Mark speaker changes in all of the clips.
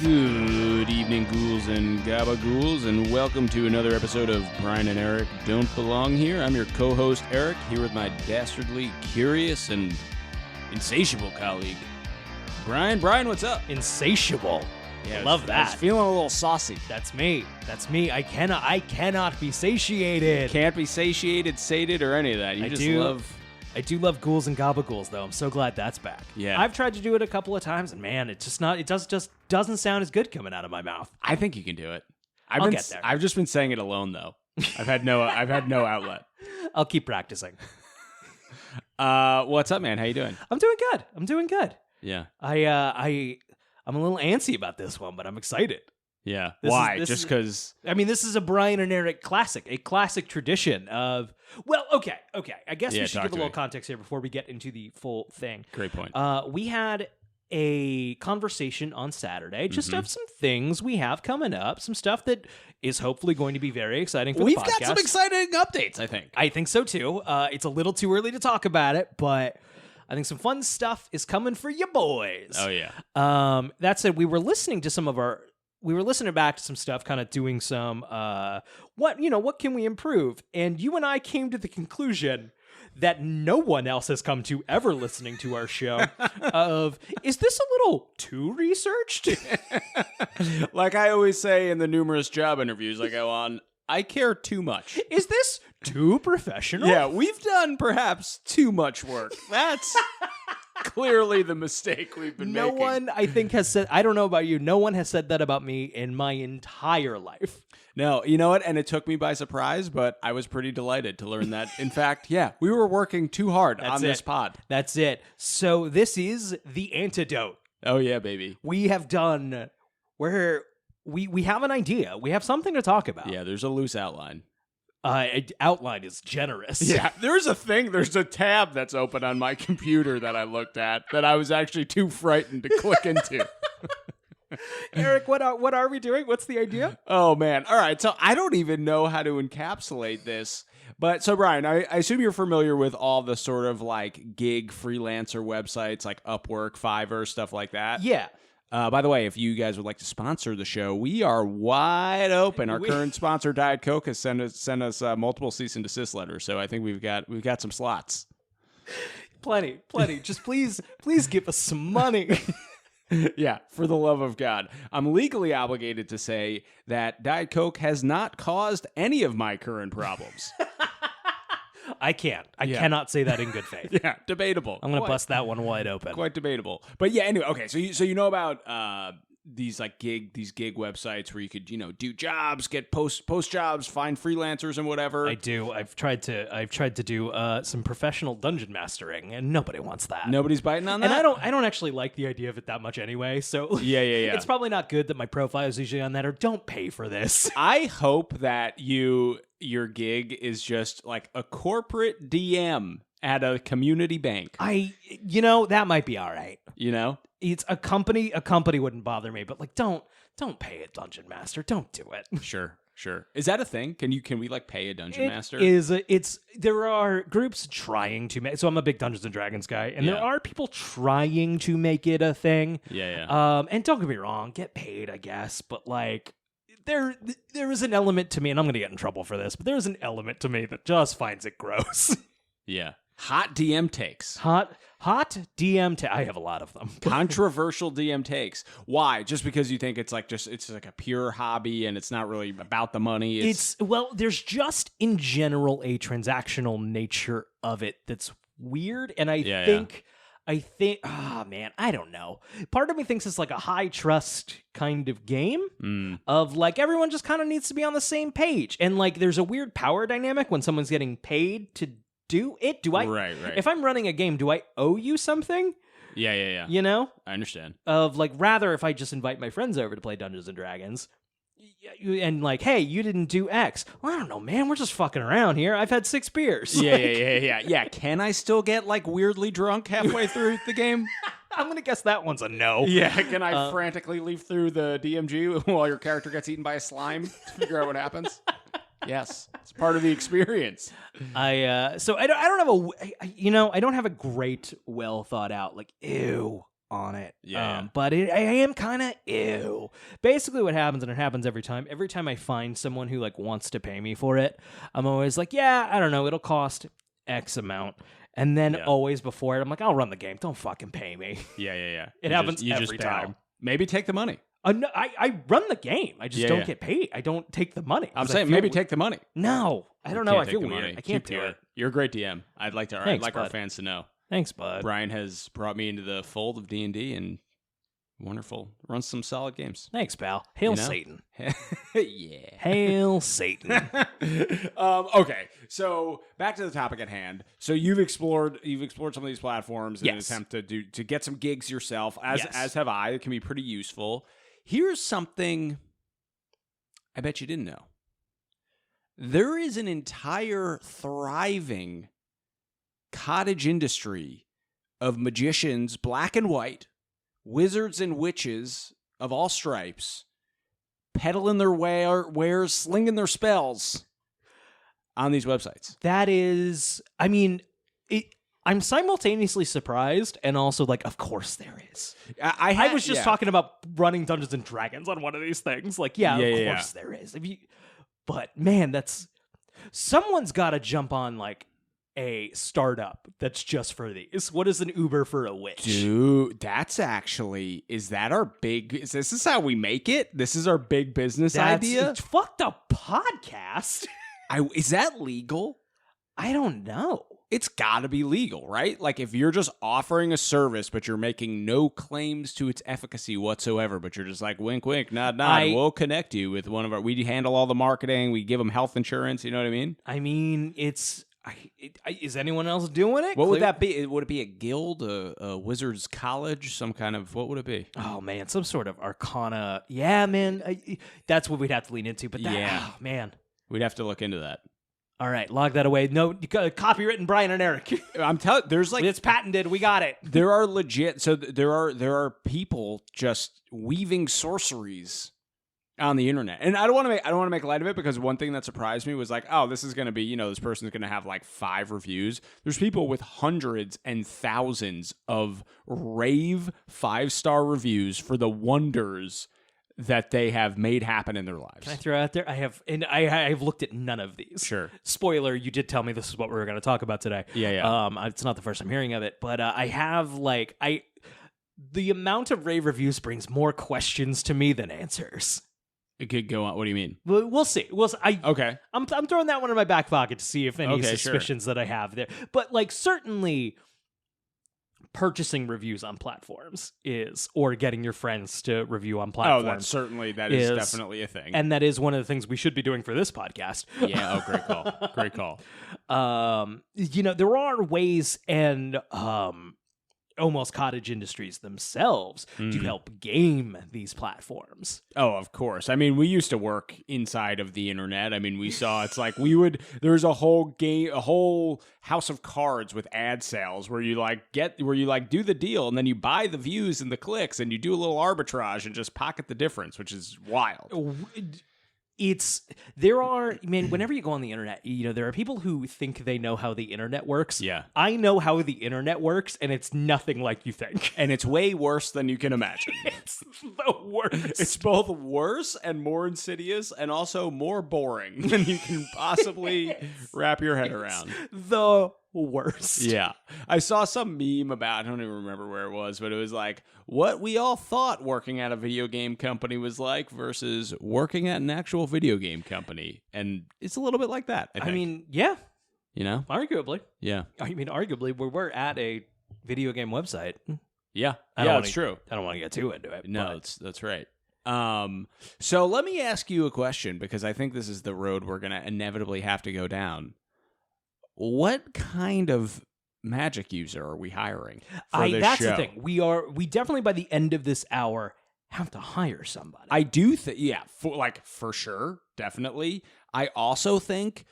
Speaker 1: Good evening, ghouls and gabagools, and welcome to another episode of Brian and Eric Don't Belong Here. I'm your co-host, Eric, here with my dastardly curious and insatiable colleague, Brian. Brian, what's up?
Speaker 2: Insatiable.
Speaker 1: Yeah,
Speaker 2: Love
Speaker 1: I was
Speaker 2: that.
Speaker 1: feeling a little saucy.
Speaker 2: That's me. I cannot be satiated.
Speaker 1: Can't be satiated, sated, or any of that.
Speaker 2: I do love ghouls and gabagools, though. I'm so glad that's back.
Speaker 1: Yeah.
Speaker 2: I've tried to do it a couple of times, and man, it just doesn't sound as good coming out of my mouth.
Speaker 1: I think you can do it.
Speaker 2: I'll get there.
Speaker 1: I've just been saying it alone, though. I've had no outlet.
Speaker 2: I'll keep practicing.
Speaker 1: What's up, man? How you doing?
Speaker 2: I'm doing good.
Speaker 1: Yeah.
Speaker 2: I'm a little antsy about this one, but I'm excited.
Speaker 1: Yeah.
Speaker 2: Why?
Speaker 1: Just because?
Speaker 2: I mean, this is a Brian and Eric classic, a classic tradition of, well, okay. I guess we should give a little context here before we get into the full thing.
Speaker 1: Great point.
Speaker 2: We had a conversation on Saturday just of some things we have coming up, some stuff that is hopefully going to be very exciting for the podcast.
Speaker 1: We've got some exciting updates, I think.
Speaker 2: I think so, too. It's a little too early to talk about it, but I think some fun stuff is coming for you boys.
Speaker 1: Oh, yeah.
Speaker 2: That said, we were listening back to some stuff, kind of doing some, what can we improve? And you and I came to the conclusion that no one else has come to ever listening to our show of, is this a little too researched?
Speaker 1: Like I always say in the numerous job interviews I go on, I care too much.
Speaker 2: Is this too professional?
Speaker 1: Yeah, we've done perhaps too much work. That's clearly the mistake we've been making.
Speaker 2: No one, I think, has said, I don't know about you, no one has said that about me in my entire life.
Speaker 1: No, you know what? And it took me by surprise, but I was pretty delighted to learn that, in fact, yeah, we were working too hard on this pod.
Speaker 2: That's it. So this is the antidote.
Speaker 1: Oh, yeah, baby.
Speaker 2: We have done where we have an idea. We have something to talk about.
Speaker 1: Yeah, there's a loose outline.
Speaker 2: Outline is generous.
Speaker 1: Yeah, there's a tab that's open on my computer that I looked at that I was actually too frightened to click into.
Speaker 2: Eric, what are we doing? What's the idea?
Speaker 1: Oh, man. All right, so I don't even know how to encapsulate this. But so, Brian, I assume you're familiar with all the sort of like gig freelancer websites like Upwork, Fiverr, stuff like that.
Speaker 2: Yeah.
Speaker 1: By the way, if you guys would like to sponsor the show, we are wide open. Our current sponsor, Diet Coke, has sent us multiple cease and desist letters. So I think we've got some slots.
Speaker 2: Plenty. Just please give us some money.
Speaker 1: Yeah, for the love of God. I'm legally obligated to say that Diet Coke has not caused any of my current problems.
Speaker 2: I can't. I cannot say that in good faith.
Speaker 1: Yeah, debatable.
Speaker 2: I'm going to bust that one wide open.
Speaker 1: Quite debatable. But yeah, anyway, okay, so you know about these gig websites where you could, do jobs, get post jobs, find freelancers and whatever.
Speaker 2: I do. I've tried to do some professional dungeon mastering, and nobody wants that.
Speaker 1: Nobody's biting on that.
Speaker 2: And I don't actually like the idea of it that much anyway. So
Speaker 1: yeah.
Speaker 2: It's probably not good that my profile is usually on that, or don't pay for this.
Speaker 1: I hope that your gig is just like a corporate DM at a community bank.
Speaker 2: That might be all right. It's a company wouldn't bother me, but like don't pay a dungeon master. Don't do it.
Speaker 1: Sure. Is that a thing? Can we like pay a dungeon master?
Speaker 2: There are groups trying to make, so I'm a big Dungeons and Dragons guy, and there are people trying to make it a thing.
Speaker 1: Yeah.
Speaker 2: And don't get me wrong, get paid, I guess, but like there is an element to me, and I'm gonna get in trouble for this, but there's an element to me that just finds it gross.
Speaker 1: Yeah. Hot DM takes.
Speaker 2: Hot DM I have a lot of them.
Speaker 1: Controversial DM takes. Why? Just because you think it's like a pure hobby and it's not really about the money.
Speaker 2: There's just in general a transactional nature of it that's weird, and I think, I don't know. Part of me thinks it's like a high trust kind of game of like everyone just kind of needs to be on the same page, and like there's a weird power dynamic when someone's getting paid to do it. Do I?
Speaker 1: Right.
Speaker 2: If I'm running a game, do I owe you something?
Speaker 1: Yeah. I understand.
Speaker 2: Of like, rather if I just invite my friends over to play Dungeons and Dragons, and like, hey, you didn't do X. Well, I don't know, man. We're just fucking around here. I've had 6 beers.
Speaker 1: Yeah. Can I still get like weirdly drunk halfway through the game?
Speaker 2: I'm gonna guess that one's a no.
Speaker 1: Yeah. Can I frantically leaf through the DMG while your character gets eaten by a slime to figure out what happens? Yes, it's part of the experience.
Speaker 2: I don't have a great, well thought out like, ew, on it.
Speaker 1: Yeah.
Speaker 2: But I am kind of ew. Basically what happens, and it happens every time I find someone who like wants to pay me for it, I'm always like, yeah, I don't know, it'll cost X amount. And then always before it, I'm like, I'll run the game. Don't fucking pay me.
Speaker 1: Yeah.
Speaker 2: It happens every time.
Speaker 1: Maybe take the money.
Speaker 2: No, I run the game. I just don't get paid. I don't take the money.
Speaker 1: I'm saying maybe take the money.
Speaker 2: No, I don't know. I feel weird. I can't do it.
Speaker 1: You're a great DM. I'd like our fans to know.
Speaker 2: Thanks, bud.
Speaker 1: Brian has brought me into the fold of D&D and wonderful. Runs some solid games.
Speaker 2: Thanks, pal. Hail Satan.
Speaker 1: Yeah.
Speaker 2: Hail Satan.
Speaker 1: Okay, so back to the topic at hand. So you've explored some of these platforms in an attempt to get some gigs yourself, as have I. It can be pretty useful. Here's something I bet you didn't know. There is an entire thriving cottage industry of magicians, black and white, wizards and witches of all stripes, peddling their wares, slinging their spells on these websites.
Speaker 2: That is, I mean, I'm simultaneously surprised and also like, of course there is. I was just talking about running Dungeons and Dragons on one of these things. Like, of course there is. But man, someone's got to jump on like a startup that's just for these. What is an Uber for a witch?
Speaker 1: Dude, is this how we make it? This is our big business idea?
Speaker 2: Fuck the podcast.
Speaker 1: Is that legal?
Speaker 2: I don't know.
Speaker 1: It's got to be legal, right? Like if you're just offering a service, but you're making no claims to its efficacy whatsoever, but you're just like, wink, wink, nod, nod, we'll connect you with we handle all the marketing, we give them health insurance, you know what I mean?
Speaker 2: I mean, is anyone else doing it?
Speaker 1: What would that be? Would it be a guild, a wizard's college, some kind of, what would it be?
Speaker 2: Oh, man, some sort of arcana. Yeah, man, that's what we'd have to lean into, but oh, man.
Speaker 1: We'd have to look into that.
Speaker 2: All right, log that away. No, copywritten Brian and Eric.
Speaker 1: I'm telling there's like
Speaker 2: it's patented. We got it.
Speaker 1: There are legit. So there are people just weaving sorceries on the internet, and I don't want to make light of it because one thing that surprised me was like, oh, this is going to be, this person's going to have like 5 reviews. There's people with hundreds and thousands of rave 5-star reviews for the wonders that they have made happen in their lives.
Speaker 2: Can I throw out there? I've looked at none of these.
Speaker 1: Sure.
Speaker 2: Spoiler, you did tell me this is what we were going to talk about today.
Speaker 1: Yeah.
Speaker 2: It's not the first I'm hearing of it, but I have the amount of rave reviews brings more questions to me than answers.
Speaker 1: It could go on. What do you mean?
Speaker 2: We'll see.
Speaker 1: Okay.
Speaker 2: I'm throwing that one in my back pocket to see if any suspicions that I have there. But certainly purchasing reviews on platforms or getting your friends to review on platforms.
Speaker 1: That is definitely a thing.
Speaker 2: And that is one of the things we should be doing for this podcast.
Speaker 1: Yeah. Oh, great call. Great call.
Speaker 2: There are ways and almost cottage industries themselves to help game these platforms.
Speaker 1: Oh, of course. I mean, we used to work inside of the internet. I mean, we saw it's like there's a whole house of cards with ad sales where you do the deal and then you buy the views and the clicks and you do a little arbitrage and just pocket the difference, which is wild.
Speaker 2: Whenever you go on the internet, there are people who think they know how the internet works.
Speaker 1: Yeah.
Speaker 2: I know how the internet works, and it's nothing like you think.
Speaker 1: And it's way worse than you can imagine.
Speaker 2: It's the worst.
Speaker 1: It's both worse and more insidious and also more boring than you can possibly wrap your head around.
Speaker 2: The worst.
Speaker 1: Yeah. I saw some meme about, I don't even remember where it was, but it was like what we all thought working at a video game company was like versus working at an actual video game company. And it's a little bit like that, I think.
Speaker 2: I mean, yeah.
Speaker 1: Arguably.
Speaker 2: Yeah. I mean, arguably, we're at a video game website.
Speaker 1: Yeah. That's true.
Speaker 2: I don't want to get too into it.
Speaker 1: No, that's right. So let me ask you a question because I think this is the road we're going to inevitably have to go down. What kind of magic user are we hiring for this
Speaker 2: that's
Speaker 1: show?
Speaker 2: The thing. We definitely by the end of this hour have to hire somebody.
Speaker 1: I do think, for sure, definitely. I also think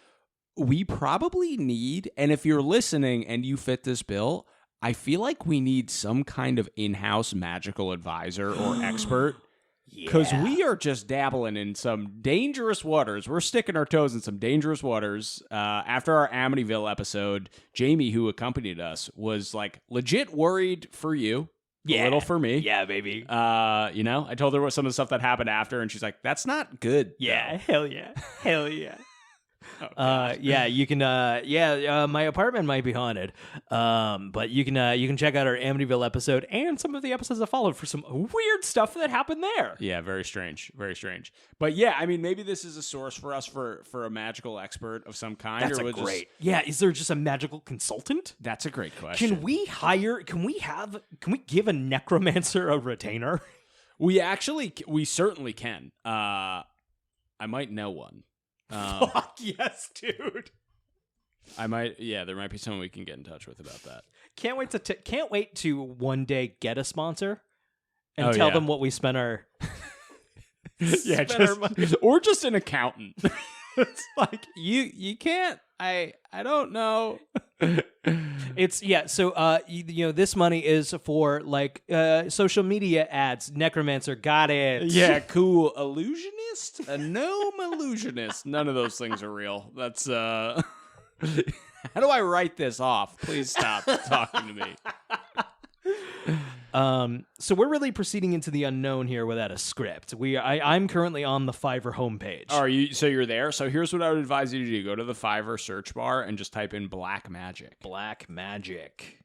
Speaker 1: we probably need, and if you're listening and you fit this bill, I feel like we need some kind of in-house magical advisor or expert. Because we are just dabbling in some dangerous waters. We're sticking our toes in some dangerous waters. After our Amityville episode, Jamie, who accompanied us, was like legit worried for you. a little for me.
Speaker 2: Yeah, baby.
Speaker 1: You know, I told her what some of the stuff that happened after, and she's like, "That's not good."
Speaker 2: Yeah, hell yeah, hell yeah.
Speaker 1: Oh,
Speaker 2: yeah, you can. My apartment might be haunted. But you can check out our Amityville episode and some of the episodes that followed for some weird stuff that happened there.
Speaker 1: Yeah, very strange, very strange. But yeah, I mean, maybe this is a source for us for a magical expert of some kind.
Speaker 2: That's great. Yeah, is there just a magical consultant?
Speaker 1: That's a great question.
Speaker 2: Can we give a necromancer a retainer?
Speaker 1: We certainly can. I might know one.
Speaker 2: Fuck yes, dude.
Speaker 1: I might. Yeah, there might be someone we can get in touch with about that.
Speaker 2: Can't wait to one day get a sponsor and tell them what we spent our.
Speaker 1: Or just an accountant. It's like you can't. I don't know.
Speaker 2: It's so this money is for like social media ads. Necromancer, got it.
Speaker 1: Yeah, cool. Illusionist, a gnome illusionist. None of those things are real. That's how do I write this off? Please stop talking to me.
Speaker 2: So we're really proceeding into the unknown here without a script. I'm currently on the Fiverr homepage.
Speaker 1: Are you? So you're there. So here's what I would advise you to do: go to the Fiverr search bar and just type in black magic.
Speaker 2: Black magic.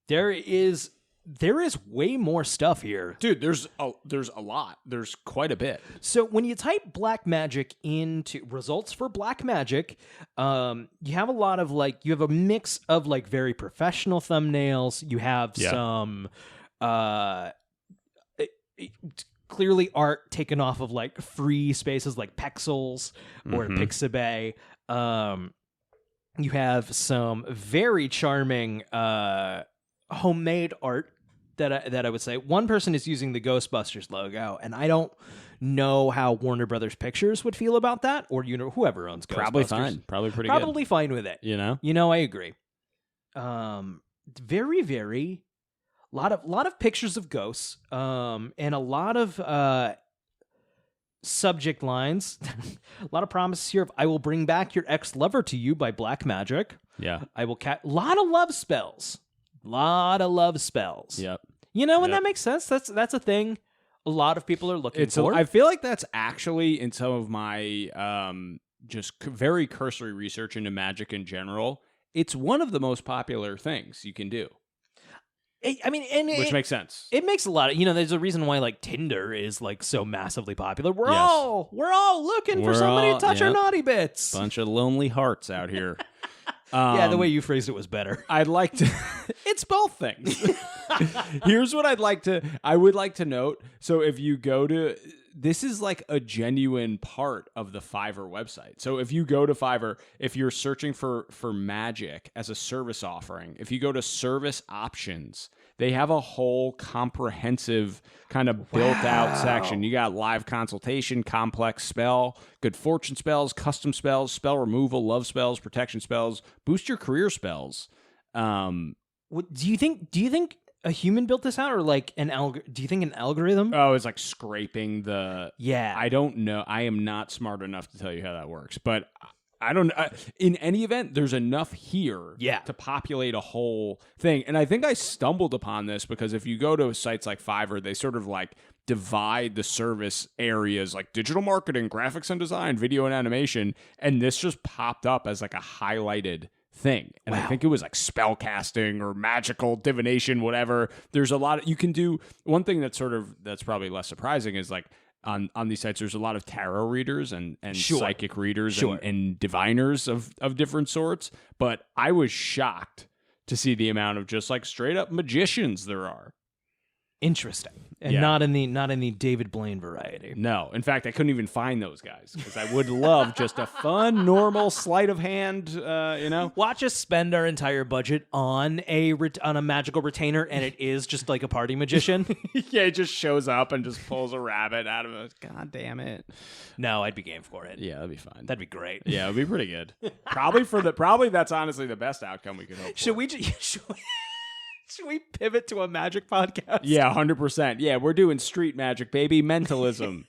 Speaker 2: There is way more stuff here.
Speaker 1: Dude, there's a lot. There's quite a bit.
Speaker 2: So when you type black magic into results for black magic, you have a lot of you have a mix of very professional thumbnails. You have some clearly art taken off of free spaces like Pexels or Pixabay. You have some very charming homemade art that I would say. One person is using the Ghostbusters logo, and I don't know how Warner Brothers Pictures would feel about that, or whoever owns Ghostbusters.
Speaker 1: Probably fine. Probably pretty good.
Speaker 2: Probably fine with it. I agree. Very, very lot of pictures of ghosts, and a lot of subject lines. A lot of promises here of "I will bring back your ex-lover to you" by Black Magic.
Speaker 1: Yeah.
Speaker 2: I will lot of love spells. Lot of love spells.
Speaker 1: Yep.
Speaker 2: And that makes sense. That's a thing a lot of people are looking for.
Speaker 1: I feel like that's actually in some of my just very cursory research into magic in general. It's one of the most popular things you can do. Which makes sense.
Speaker 2: It makes a lot of there's a reason why Tinder is so massively popular. We're all looking for somebody to touch our naughty bits.
Speaker 1: Bunch of lonely hearts out here.
Speaker 2: Yeah, the way you phrased it was better.
Speaker 1: I'd like to. It's both things. Here's what I would like to note. So if you go to, this is a genuine part of the Fiverr website. So if you go to Fiverr, if you're searching for magic as a service offering, if you go to service options, they have a whole comprehensive kind of built out section. You got live consultation, complex spell, good fortune spells, custom spells, spell removal, love spells, protection spells, boost your career spells.
Speaker 2: Do you think a human built this out, or do you think an algorithm?
Speaker 1: Oh, it's scraping the...
Speaker 2: Yeah.
Speaker 1: I don't know. I am not smart enough to tell you how that works, but I don't know. In any event, there's enough here to populate a whole thing. And I think I stumbled upon this because if you go to sites like Fiverr, they sort of divide the service areas like digital marketing, graphics and design, video and animation. And this just popped up as a highlighted thing. And I think it was spell casting or magical divination, whatever. There's a lot you can do. One thing that's probably less surprising is on these sites, there's a lot of tarot readers and psychic readers and diviners of different sorts. But I was shocked to see the amount of just straight up magicians there are.
Speaker 2: Interesting. And not in the David Blaine variety.
Speaker 1: No. In fact, I couldn't even find those guys because I would love just a fun, normal sleight of hand,
Speaker 2: Watch us spend our entire budget on a magical retainer, and it is just a party magician.
Speaker 1: Yeah, it just shows up and just pulls a rabbit out of it. God damn it.
Speaker 2: No, I'd be game for it.
Speaker 1: Yeah, that'd be fine.
Speaker 2: That'd be great.
Speaker 1: Yeah, it'd be pretty good. Probably that's honestly the best outcome we could hope for.
Speaker 2: Should we pivot to a magic podcast?
Speaker 1: Yeah, 100%. Yeah, we're doing street magic, baby. Mentalism.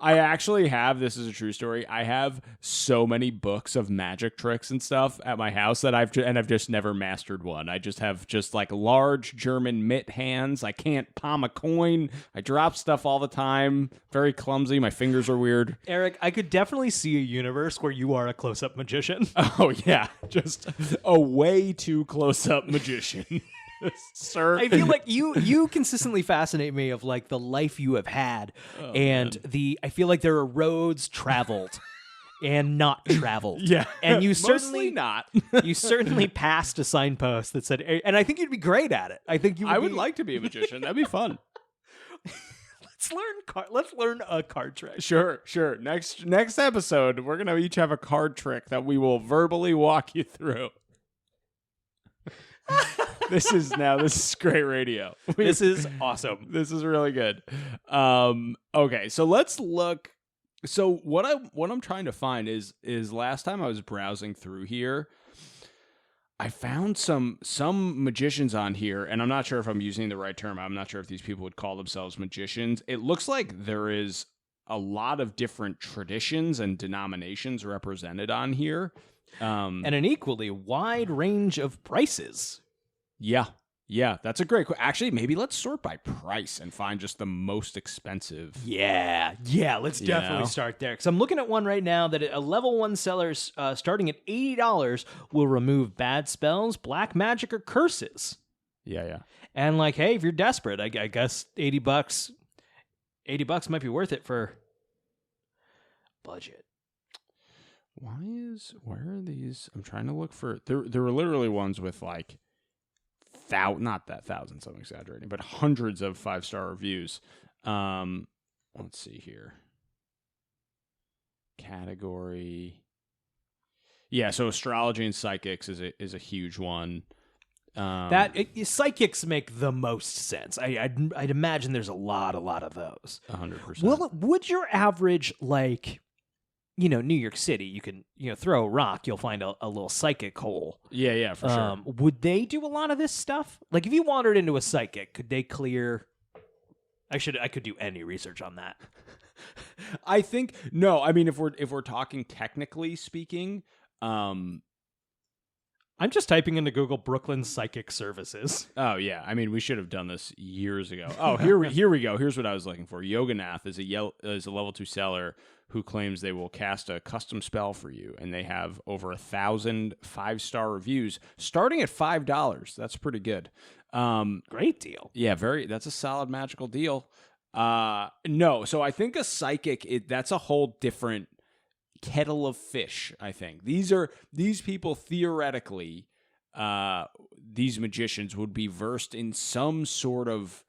Speaker 1: I actually have, this is a true story, I have so many books of magic tricks and stuff at my house that I've just never mastered one. I just have like large German mitt hands. I can't palm a coin. I drop stuff all the time. Very clumsy. My fingers are weird.
Speaker 2: Eric, I could definitely see a universe where you are a close-up magician.
Speaker 1: Oh, yeah. Just a way too close-up magician. Sir,
Speaker 2: I feel like you consistently fascinate me of like the life you have had, and
Speaker 1: man.
Speaker 2: I feel like there are roads traveled and not traveled.
Speaker 1: Yeah,
Speaker 2: and you
Speaker 1: mostly
Speaker 2: certainly
Speaker 1: not.
Speaker 2: You certainly passed a signpost that said, and I think you'd be great at it. I think you.
Speaker 1: I would like to be a magician. That'd be fun.
Speaker 2: Let's learn a card trick.
Speaker 1: Sure. Next episode, we're gonna each have a card trick that we will verbally walk you through. This is great radio.
Speaker 2: This is awesome.
Speaker 1: This is really good. Okay, so let's look. So what I'm trying to find is last time I was browsing through here, I found some magicians on here, and I'm not sure if I'm using the right term. I'm not sure if these people would call themselves magicians. It looks like there is a lot of different traditions and denominations represented on here.
Speaker 2: And an equally wide range of prices.
Speaker 1: Yeah, that's a great question. Actually, maybe let's sort by price and find just the most expensive.
Speaker 2: Yeah, let's definitely start there. Because I'm looking at one right now that a level 1 seller starting at $80 will remove bad spells, black magic, or curses.
Speaker 1: Yeah.
Speaker 2: And like, hey, if you're desperate, I guess $80 might be worth it for budget.
Speaker 1: Where are these? I'm trying to look for. There were literally ones with like not that thousands, I'm exaggerating, but hundreds of 5-star reviews. Let's see here. Category. Yeah, so astrology and psychics is a huge one.
Speaker 2: Psychics make the most sense. I'd imagine there's a lot of those.
Speaker 1: 100%.
Speaker 2: Well, would your average New York City, you can throw a rock, you'll find a little psychic hole.
Speaker 1: Yeah, for sure.
Speaker 2: Would they do a lot of this stuff? Like if you wandered into a psychic, could they clear? I could do any research on that.
Speaker 1: I think no. I mean, if we're talking technically speaking,
Speaker 2: I'm just typing into Google Brooklyn psychic services.
Speaker 1: Oh yeah, I mean we should have done this years ago. Oh here we go. Here's what I was looking for. Yoganath is a level 2 seller who claims they will cast a custom spell for you, and they have over 1,000 5-star reviews, starting at $5. That's pretty good.
Speaker 2: Great deal.
Speaker 1: Yeah, that's a solid magical deal. No, so I think a psychic that's a whole different kettle of fish. I think these people theoretically, these magicians would be versed in some sort of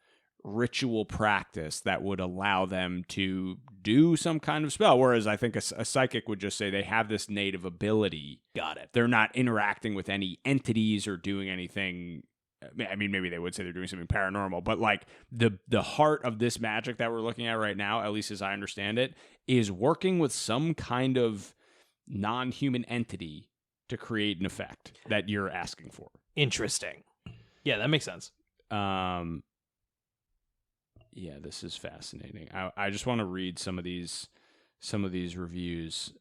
Speaker 1: ritual practice that would allow them to do some kind of spell, whereas I think a psychic would just say they have this native ability.
Speaker 2: Got it.
Speaker 1: They're not interacting with any entities or doing anything. I mean, maybe they would say they're doing something paranormal, but like the heart of this magic that we're looking at right now, at least as I understand it, is working with some kind of non-human entity to create an effect that you're asking for.
Speaker 2: Interesting. Yeah, that makes sense.
Speaker 1: Yeah, this is fascinating. I just want to read some of these reviews.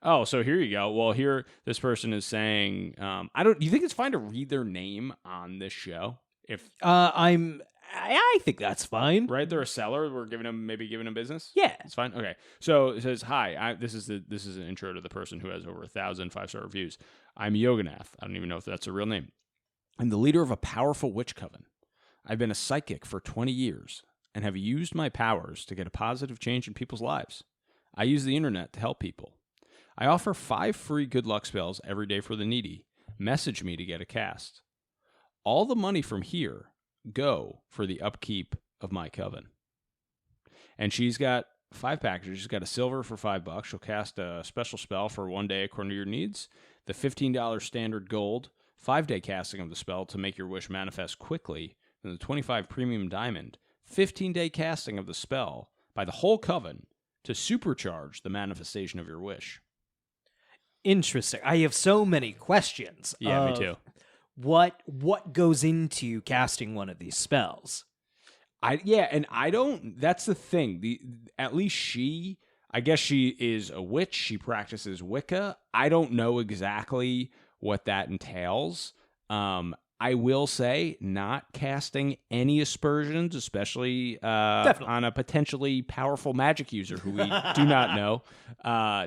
Speaker 1: Oh, so here you go. Well, here this person is saying, do you think it's fine to read their name on this show?
Speaker 2: I think that's fine.
Speaker 1: Right, they're a seller. We're giving them business.
Speaker 2: Yeah,
Speaker 1: it's fine. Okay, so it says, "Hi, this is an intro to the person who has over 1,000 5-star reviews. I'm Yoganath. I don't even know if that's a real name. I'm the leader of a powerful witch coven. I've been a psychic for 20 years and have used my powers to get a positive change in people's lives. I use the internet to help people. I offer 5 free good luck spells every day for the needy. Message me to get a cast. All the money from here go for the upkeep of my coven." And she's got 5 packages. She's got a silver for $5. She'll cast a special spell for 1 day according to your needs. The $15 standard gold, 5-day casting of the spell to make your wish manifest quickly. And the 25 premium diamond, 15-day casting of the spell by the whole coven to supercharge the manifestation of your wish.
Speaker 2: Interesting. I have so many questions.
Speaker 1: Yeah, me too.
Speaker 2: What goes into casting one of these spells?
Speaker 1: And I don't. That's the thing. At least I guess she is a witch. She practices Wicca. I don't know exactly what that entails. I will say, not casting any aspersions, especially on a potentially powerful magic user who we do not know.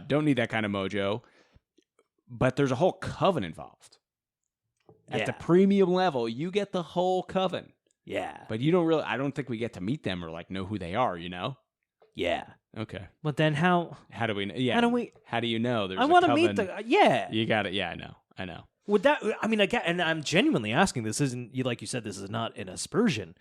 Speaker 1: Don't need that kind of mojo. But there's a whole coven involved. At the premium level, you get the whole coven.
Speaker 2: Yeah.
Speaker 1: But you don't really, I don't think we get to meet them or like know who they are, you know?
Speaker 2: Yeah.
Speaker 1: Okay.
Speaker 2: But then how
Speaker 1: do we, yeah. How do you know there's
Speaker 2: I want to meet yeah.
Speaker 1: You got it. Yeah, I know.
Speaker 2: Would that, I mean, again, and I'm genuinely asking, this isn't, like you said, this is not an aspersion.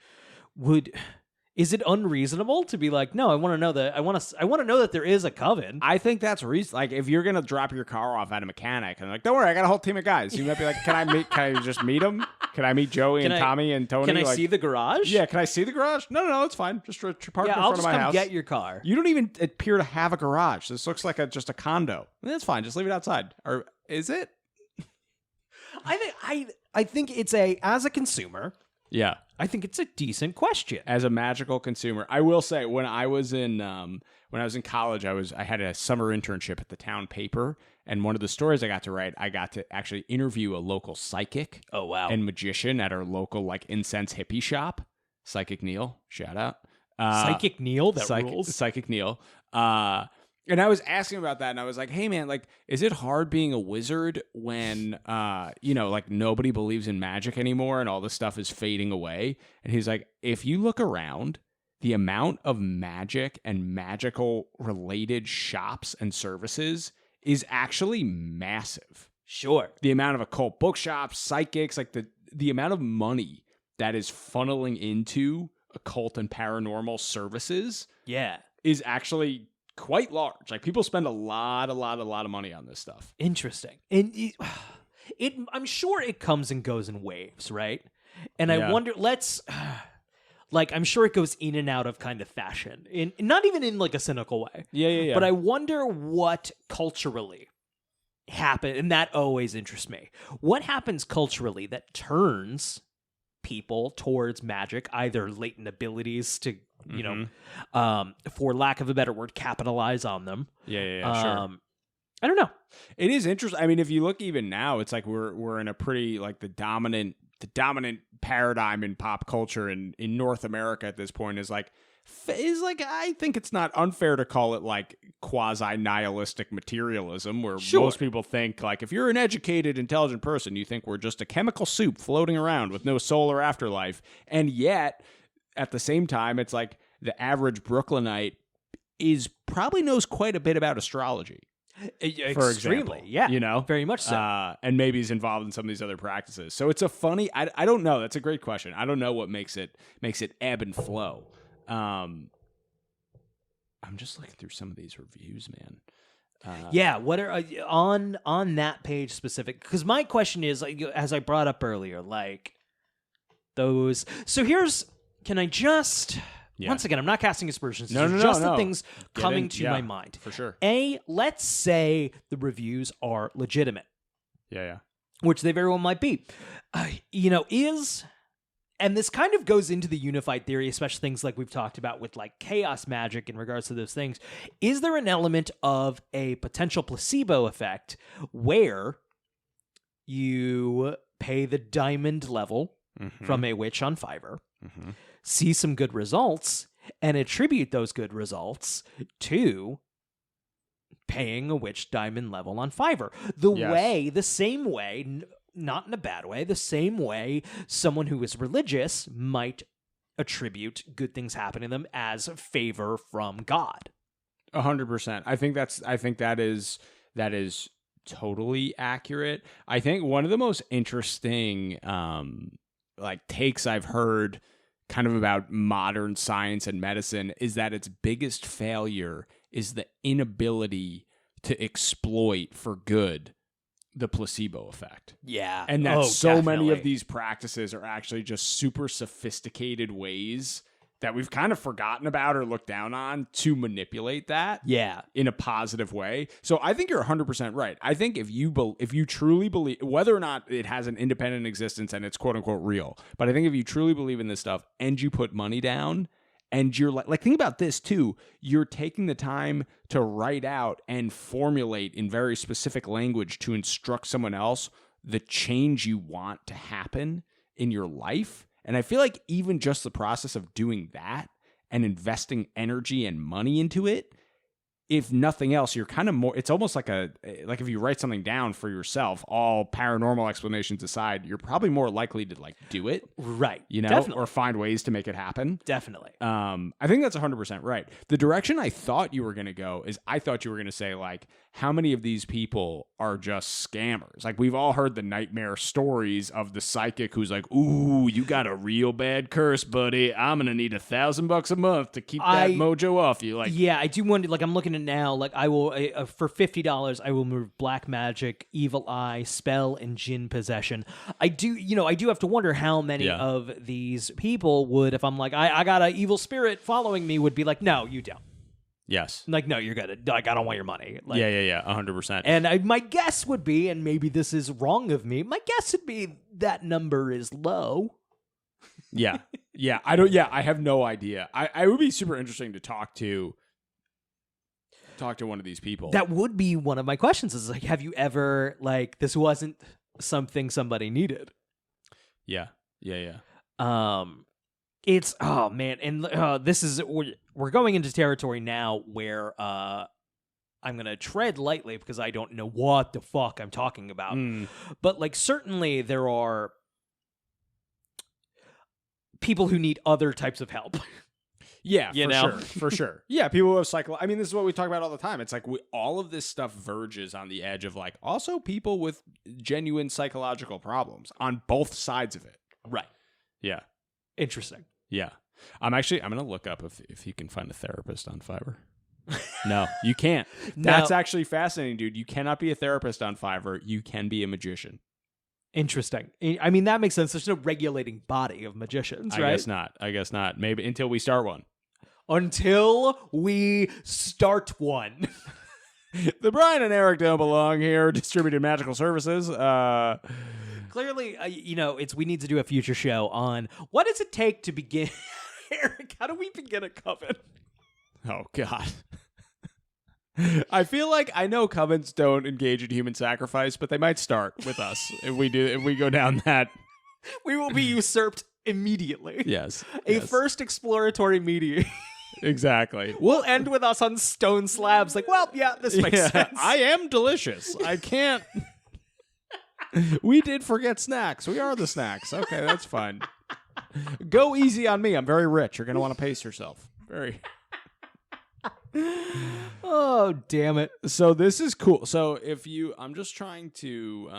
Speaker 2: Is it unreasonable to be like, no, I want to know that, I want to know that there is a coven?
Speaker 1: I think that's reason. Like, if you're going to drop your car off at a mechanic and like, don't worry, I got a whole team of guys. You might be like, can I just meet them? Can I meet Joey and Tommy and Tony?
Speaker 2: Can I see the garage?
Speaker 1: Yeah, can I see the garage? No, it's fine. Just park in front of my house.
Speaker 2: I'll just come get your car.
Speaker 1: You don't even appear to have a garage. This looks like just a condo. That's fine. Just leave it outside. Or is it?
Speaker 2: I think it's as a consumer.
Speaker 1: Yeah,
Speaker 2: I think it's a decent question.
Speaker 1: As a magical consumer, I will say when I was in college, I had a summer internship at the town paper, and one of the stories I got to write, I got to actually interview a local psychic.
Speaker 2: Oh wow!
Speaker 1: And magician at our local like incense hippie shop. Psychic Neil, shout out.
Speaker 2: Psychic Neil, rules.
Speaker 1: Psychic Neil. And I was asking about that, and I was like, hey, man, like, is it hard being a wizard when, like, nobody believes in magic anymore and all this stuff is fading away? And he's like, if you look around, the amount of magic and magical-related shops and services is actually massive.
Speaker 2: Sure.
Speaker 1: The amount of occult bookshops, psychics, like, the amount of money that is funneling into occult and paranormal services is actually quite large. Like, people spend a lot of money on this stuff.
Speaker 2: Interesting. And I'm sure it comes and goes in waves, right? And I wonder, I'm sure it goes in and out of kind of fashion, not even in like a cynical way.
Speaker 1: Yeah.
Speaker 2: But I wonder what culturally happened, and that always interests me. What happens culturally that turns people towards magic, either latent abilities to for lack of a better word, capitalize on them.
Speaker 1: Yeah, sure.
Speaker 2: I don't know.
Speaker 1: It is interesting. I mean, if you look even now, it's like we're in a pretty like the dominant paradigm in pop culture in North America at this point is like I think it's not unfair to call it like quasi nihilistic materialism, where most people think like if you're an educated, intelligent person, you think we're just a chemical soup floating around with no soul or afterlife, and yet at the same time, it's like the average Brooklynite probably knows quite a bit about astrology. For example,
Speaker 2: yeah, very much so,
Speaker 1: and maybe is involved in some of these other practices. So it's a funny. I don't know. That's a great question. I don't know what makes it ebb and flow. I'm just looking through some of these reviews, man.
Speaker 2: What are on that page specific? Because my question is, like, as I brought up earlier, like those. So here's. Can I just... Once again, I'm not casting aspersions. Just the things coming to my mind.
Speaker 1: For sure.
Speaker 2: Let's say the reviews are legitimate.
Speaker 1: Yeah.
Speaker 2: Which they very well might be. And this kind of goes into the unified theory, especially things like we've talked about with like chaos magic in regards to those things. Is there an element of a potential placebo effect where you pay the diamond level from a witch on Fiverr, see some good results, and attribute those good results to paying a witch diamond level on Fiverr? The same way, not in a bad way, the same way someone who is religious might attribute good things happening to them as favor from God.
Speaker 1: 100%. I think that is totally accurate. I think one of the most interesting takes I've heard kind of about modern science and medicine is that its biggest failure is the inability to exploit for good the placebo effect.
Speaker 2: Yeah.
Speaker 1: And that many of these practices are actually just super sophisticated ways that we've kind of forgotten about or looked down on to manipulate that in a positive way. So I think you're 100% right. I think if you truly believe, whether or not it has an independent existence and it's quote unquote real, but I think if you truly believe in this stuff and you put money down and you're like think about this too, you're taking the time to write out and formulate in very specific language to instruct someone else the change you want to happen in your life. And I feel like even just the process of doing that and investing energy and money into it, if nothing else, you're kind of more, it's almost like if you write something down for yourself, all paranormal explanations aside, you're probably more likely to like do it.
Speaker 2: Right.
Speaker 1: You know,
Speaker 2: Definitely.
Speaker 1: Or find ways to make it happen.
Speaker 2: Definitely.
Speaker 1: I think that's 100% right. The direction I thought you were going to go is I thought you were going to say like, how many of these people are just scammers? Like we've all heard the nightmare stories of the psychic who's like, ooh, you got a real bad curse, buddy. I'm going to need $1,000 a month to keep that mojo off you. Like,
Speaker 2: yeah, I do wonder, like I'm looking at now, like I will, for $50, I will move black magic, evil eye, spell, and jinn possession. I do have to wonder how many of these people would, if I'm like, I got an evil spirit following me, would be like, no, you don't.
Speaker 1: Yes.
Speaker 2: Like, no, you're good. Like, I don't want your money. Like,
Speaker 1: yeah, 100%.
Speaker 2: And my guess would be, and maybe this is wrong of me, my guess would be that number is low.
Speaker 1: Yeah. I have no idea. I would be super interesting to talk to one of these people.
Speaker 2: That would be one of my questions is like, have you ever, like, this wasn't something somebody needed?
Speaker 1: Yeah.
Speaker 2: It's, oh man. And this is, we're going into territory now where I'm going to tread lightly because I don't know what the fuck I'm talking about. But like, certainly there are people who need other types of help.
Speaker 1: Yeah, for sure. Yeah, people who have I mean, this is what we talk about all the time. It's like all of this stuff verges on the edge of like also people with genuine psychological problems on both sides of it.
Speaker 2: Right.
Speaker 1: Yeah.
Speaker 2: Interesting.
Speaker 1: Yeah. I'm going to look up if you can find a therapist on Fiverr. No, you can't. That's actually fascinating, dude. You cannot be a therapist on Fiverr. You can be a magician.
Speaker 2: Interesting. I mean, that makes sense. There's no regulating body of magicians, right?
Speaker 1: I guess not. Maybe until we start one.
Speaker 2: Until we start one.
Speaker 1: The Brian and Eric don't belong here. Distributed magical services.
Speaker 2: Clearly, we need to do a future show on what does it take to begin. Eric, how do we begin a coven?
Speaker 1: Oh, God. I feel like I know covens don't engage in human sacrifice, but they might start with us if we go down that.
Speaker 2: We will be usurped immediately.
Speaker 1: Yes.
Speaker 2: A first exploratory meeting.
Speaker 1: Exactly.
Speaker 2: We'll end with us on stone slabs. Like, well, yeah, this makes sense.
Speaker 1: I am delicious. I can't. We did forget snacks. We are the snacks. Okay, that's fine. Go easy on me. I'm very rich. You're going to want to pace yourself. Very.
Speaker 2: Oh, damn it.
Speaker 1: So this is cool. So I'm just trying to,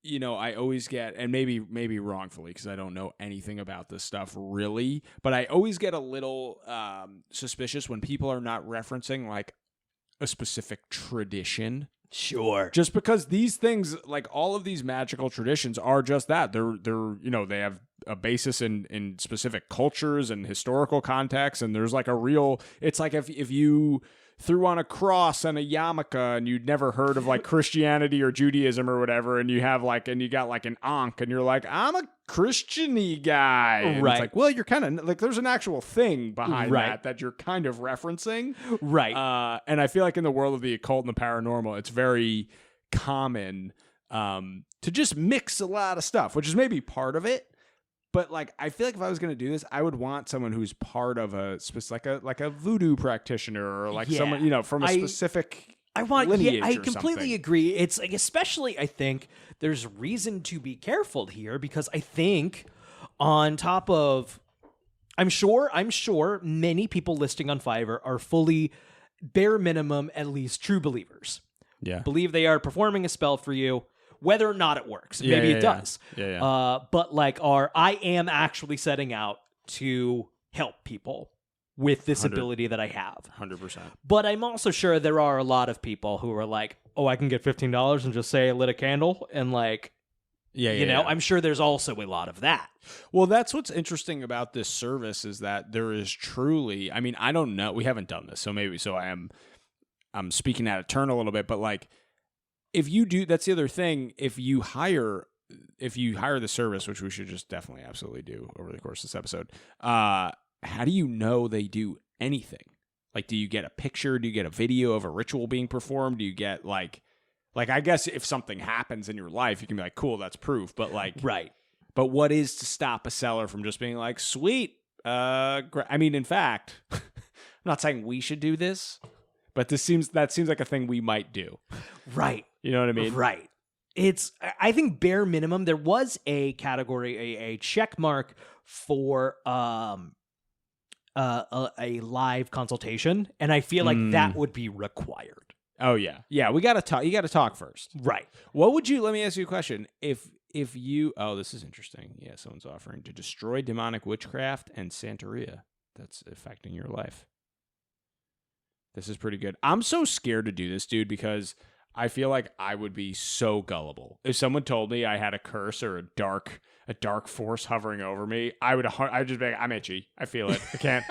Speaker 1: I always get, and maybe wrongfully because I don't know anything about this stuff really, but I always get a little suspicious when people are not referencing like a specific tradition.
Speaker 2: Sure.
Speaker 1: Just because these things, like all of these magical traditions are just that. They're they have a basis in specific cultures and historical contexts, and there's like a real, it's like if you threw on a cross and a yarmulke and you'd never heard of like Christianity or Judaism or whatever, and you got like an ankh and you're like, I'm a Christian-y guy. And
Speaker 2: right.
Speaker 1: It's like, well, you're kind of like, there's an actual thing behind that you're kind of referencing.
Speaker 2: Right.
Speaker 1: And I feel like in the world of the occult and the paranormal, it's very common to just mix a lot of stuff, which is maybe part of it. But like, I feel like if I was going to do this, I would want someone who's part of a like a voodoo practitioner or like someone, from a specific lineage
Speaker 2: I
Speaker 1: or
Speaker 2: completely
Speaker 1: something.
Speaker 2: agree. It's like, especially, I think there's reason to be careful here because I think on top of, I'm sure many people listing on Fiverr are fully bare minimum, at least true believers.
Speaker 1: Yeah.
Speaker 2: Believe they are performing a spell for you. Whether or not it works. Maybe it does.
Speaker 1: Yeah.
Speaker 2: But like I am actually setting out to help people with this ability that I have.
Speaker 1: 100%.
Speaker 2: But I'm also sure there are a lot of people who are like, oh, I can get $15 and just say I lit a candle and like Yeah. I'm sure there's also a lot of that.
Speaker 1: Well, that's what's interesting about this service is that there is truly, I mean, I don't know. We haven't done this. I'm speaking out of turn a little bit, but like if you do, that's the other thing. If you hire the service, which we should just definitely absolutely do over the course of this episode, how do you know they do anything? Like, do you get a picture? Do you get a video of a ritual being performed? Do you get like, I guess if something happens in your life, you can be like, cool, that's proof. But like,
Speaker 2: right.
Speaker 1: But what is to stop a seller from just being like, sweet? I mean, in fact, I'm not saying we should do this, but that seems like a thing we might do.
Speaker 2: Right.
Speaker 1: You know what I mean?
Speaker 2: Right. I think bare minimum, there was a category, a check mark for a live consultation, and I feel like that would be required.
Speaker 1: Oh yeah. Yeah, we got to talk. You got to talk first.
Speaker 2: Right.
Speaker 1: Let me ask you a question. If you, this is interesting. Yeah, someone's offering to destroy demonic witchcraft and Santeria that's affecting your life. This is pretty good. I'm so scared to do this, dude, because I feel like I would be so gullible. If someone told me I had a curse or a dark force hovering over me, I'd just be like, I'm itchy. I feel it. I can't.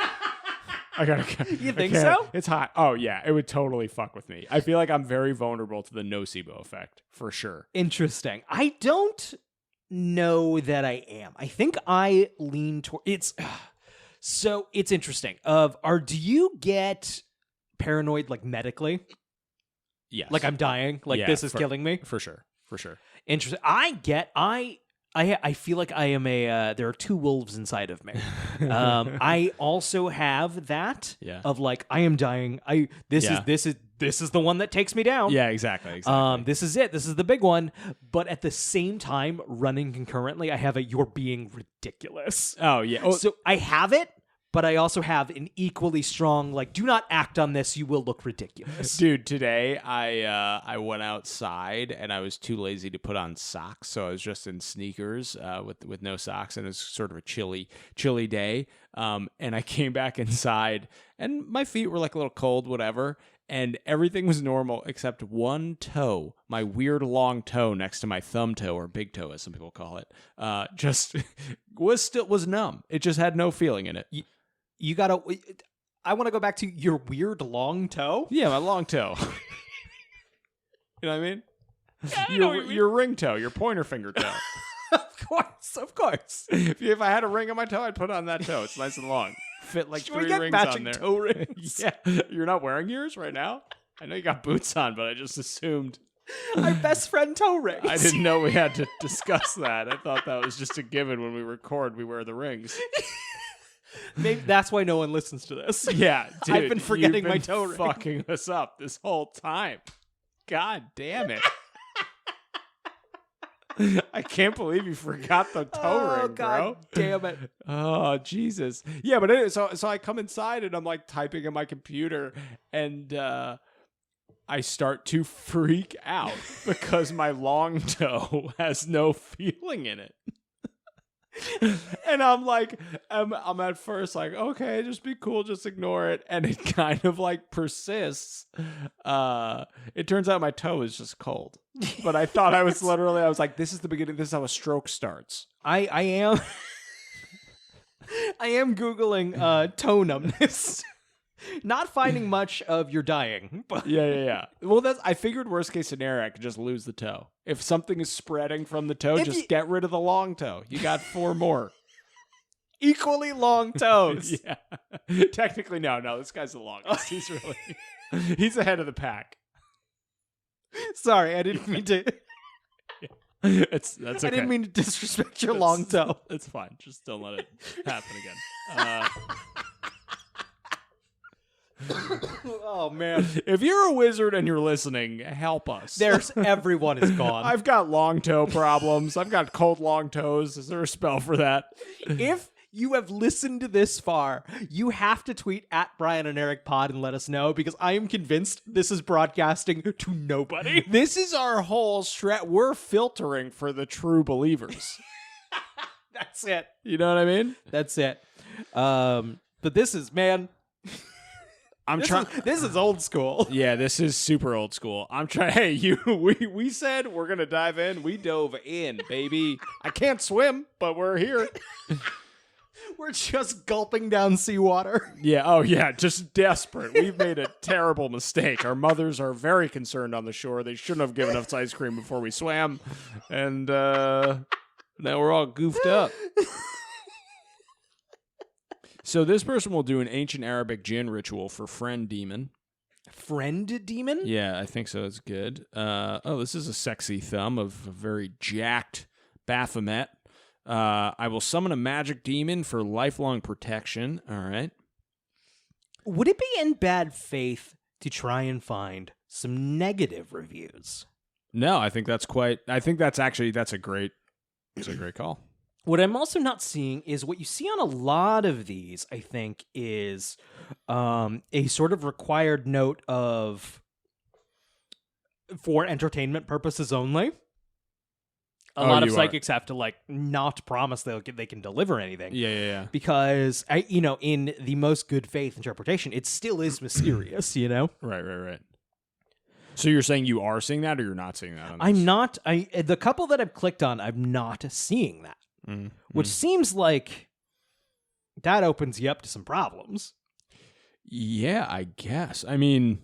Speaker 1: I gotta.
Speaker 2: You think so?
Speaker 1: It's hot. Oh yeah, it would totally fuck with me. I feel like I'm very vulnerable to the nocebo effect for sure.
Speaker 2: Interesting. I don't know that I am. I think I lean toward it's. So it's interesting. Do you get paranoid like medically?
Speaker 1: Yes.
Speaker 2: Like I'm dying. Like this is killing me.
Speaker 1: For sure.
Speaker 2: Interesting. I feel like I am there are two wolves inside of me. I also have that of like I am dying. This is the one that takes me down.
Speaker 1: Yeah, exactly.
Speaker 2: This is it. This is the big one. But at the same time, running concurrently, I have you're being ridiculous.
Speaker 1: Oh yeah.
Speaker 2: So I have it. But I also have an equally strong, like, do not act on this. You will look ridiculous.
Speaker 1: Dude, today I went outside and I was too lazy to put on socks. So I was just in sneakers with no socks. And it was sort of a chilly day. And I came back inside and my feet were like a little cold, whatever. And everything was normal except one toe, my weird long toe next to my thumb toe or big toe, as some people call it, just was numb. It just had no feeling in it.
Speaker 2: I want to go back to your weird long toe.
Speaker 1: Yeah, my long toe. You know what I mean?
Speaker 2: Yeah,
Speaker 1: your ring toe, your pointer finger toe.
Speaker 2: Of course.
Speaker 1: If I had a ring on my toe, I'd put on that toe. It's nice and long. Fit like 3 rings on there.
Speaker 2: Toe rings?
Speaker 1: Yeah. You're not wearing yours right now? I know you got boots on, but I just assumed.
Speaker 2: Our best friend toe rings.
Speaker 1: I didn't know we had to discuss that. I thought that was just a given when we record, we wear the rings.
Speaker 2: Maybe that's why no one listens to this.
Speaker 1: Yeah, dude,
Speaker 2: I've been forgetting my toe ring.
Speaker 1: Fucking us up this whole time. God damn it. I can't believe you forgot the toe ring,
Speaker 2: God
Speaker 1: bro.
Speaker 2: Damn it.
Speaker 1: Oh, Jesus. Yeah, but anyway, so I come inside and I'm like typing in my computer and I start to freak out because my long toe has no feeling in it. And I'm like, I'm at first like, okay, just be cool, just ignore it. And it kind of like persists. It turns out my toe is just cold. But I thought I was like, this is the beginning. This is how a stroke starts.
Speaker 2: I am Googling toe numbness. Not finding much of your dying. But
Speaker 1: Yeah. Well, I figured worst case scenario, I could just lose the toe. If something is spreading from the toe, just get rid of the long toe. You got 4 more.
Speaker 2: Equally long toes.
Speaker 1: Yeah. Technically, no. This guy's the longest. He's ahead of the pack.
Speaker 2: Sorry, I didn't mean to.
Speaker 1: That's okay.
Speaker 2: I didn't mean to disrespect your long toe.
Speaker 1: It's fine. Just don't let it happen again.
Speaker 2: Oh man!
Speaker 1: If you're a wizard and you're listening, help us.
Speaker 2: Everyone is gone.
Speaker 1: I've got long toe problems. I've got cold long toes. Is there a spell for that?
Speaker 2: If you have listened to this far, you have to tweet at brianandericpod and let us know, because I am convinced this is broadcasting to nobody.
Speaker 1: This is our whole strat. We're filtering for the true believers.
Speaker 2: That's it.
Speaker 1: You know what I mean?
Speaker 2: That's it. But this is, man. This is old school.
Speaker 1: Yeah, this is super old school. I'm trying. Hey, we said we're gonna dive in. We dove in, baby. I can't swim, but we're here.
Speaker 2: We're just gulping down seawater.
Speaker 1: Yeah. Oh, yeah. Just desperate. We've made a terrible mistake. Our mothers are very concerned on the shore. They shouldn't have given us ice cream before we swam, and now we're all goofed up. So this person will do an ancient Arabic jinn ritual for friend demon.
Speaker 2: Friend demon?
Speaker 1: Yeah, I think so. It's good. This is a sexy thumb of a very jacked Baphomet. I will summon a magic demon for lifelong protection. All right.
Speaker 2: Would it be in bad faith to try and find some negative reviews?
Speaker 1: No, I think that's a great call.
Speaker 2: What I'm also not seeing is what you see on a lot of these, I think, is a sort of required note of for entertainment purposes only. A lot of psychics have to not promise they can deliver anything.
Speaker 1: Yeah.
Speaker 2: Because in the most good faith interpretation, it still is mysterious.
Speaker 1: Right. So you're saying you are seeing that, or you're not seeing that?
Speaker 2: I'm not. The couple that I've clicked on, I'm not seeing that. Which seems like that opens you up to some problems.
Speaker 1: Yeah, I guess. I mean,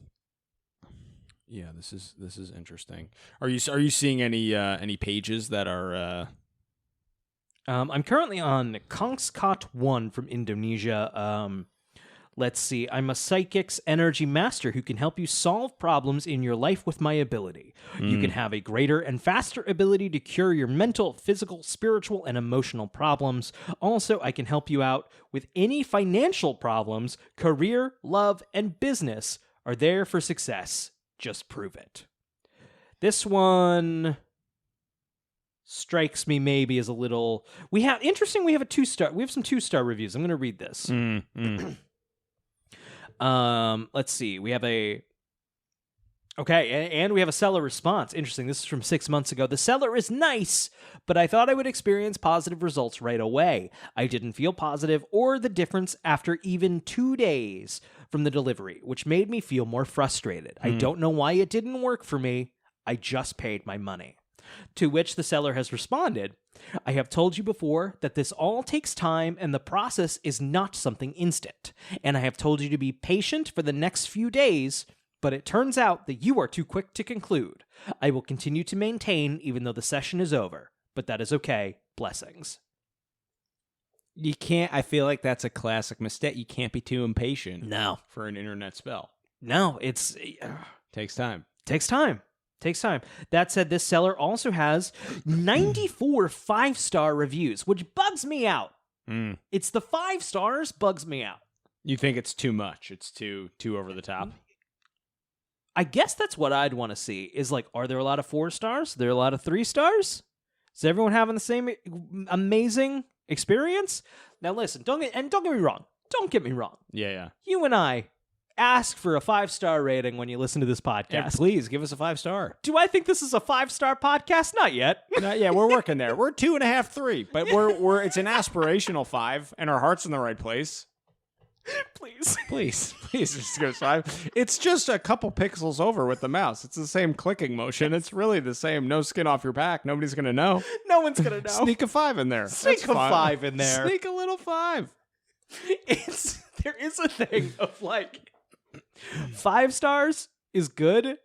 Speaker 1: yeah, this is interesting. Are you seeing any pages that are?
Speaker 2: I'm currently on Kongskat 1 from Indonesia. Let's see. I'm a psychic's energy master who can help you solve problems in your life with my ability. You can have a greater and faster ability to cure your mental, physical, spiritual, and emotional problems. Also, I can help you out with any financial problems. Career, love, and business are there for success. Just prove it. This one strikes me maybe as a little... We have a 2-star... We have some 2-star reviews. I'm going to read this. Let's see. We have a seller response. Interesting. This is from 6 months ago. The seller is nice, but I thought I would experience positive results right away. I didn't feel positive or the difference after even 2 days from the delivery, which made me feel more frustrated. I don't know why it didn't work for me. I just paid my money. To which the seller has responded, I have told you before that this all takes time and the process is not something instant. And I have told you to be patient for the next few days, but it turns out that you are too quick to conclude. I will continue to maintain even though the session is over, but that is okay. Blessings.
Speaker 1: You can't, I feel like that's a classic mistake. You can't be too impatient.
Speaker 2: No.
Speaker 1: For an internet spell.
Speaker 2: No, it's...
Speaker 1: Takes time.
Speaker 2: Takes time. That said, this seller also has 94 5-star reviews, which bugs me out. It's the 5 stars bugs me out.
Speaker 1: You think it's too much? It's too over the top?
Speaker 2: I guess that's what I'd want to see, is are there a lot of 4 stars? Are there a lot of 3 stars? Is everyone having the same amazing experience? Now listen, don't get me wrong. Don't get me wrong.
Speaker 1: Yeah.
Speaker 2: You and I ask for a 5-star rating when you listen to this podcast.
Speaker 1: Yeah, please give us a 5-star.
Speaker 2: Do I think this is a 5-star podcast? Not yet.
Speaker 1: Not yet. We're working there. We're 2.5, 3, but we're it's an aspirational 5, and our heart's in the right place. Please, just go 5. It's just a couple pixels over with the mouse. It's the same clicking motion. It's really the same. No skin off your back. Nobody's gonna know.
Speaker 2: No one's gonna know.
Speaker 1: Sneak a 5 in there.
Speaker 2: Sneak a 5 in there.
Speaker 1: Sneak a little 5.
Speaker 2: There is a thing of 5 stars is good.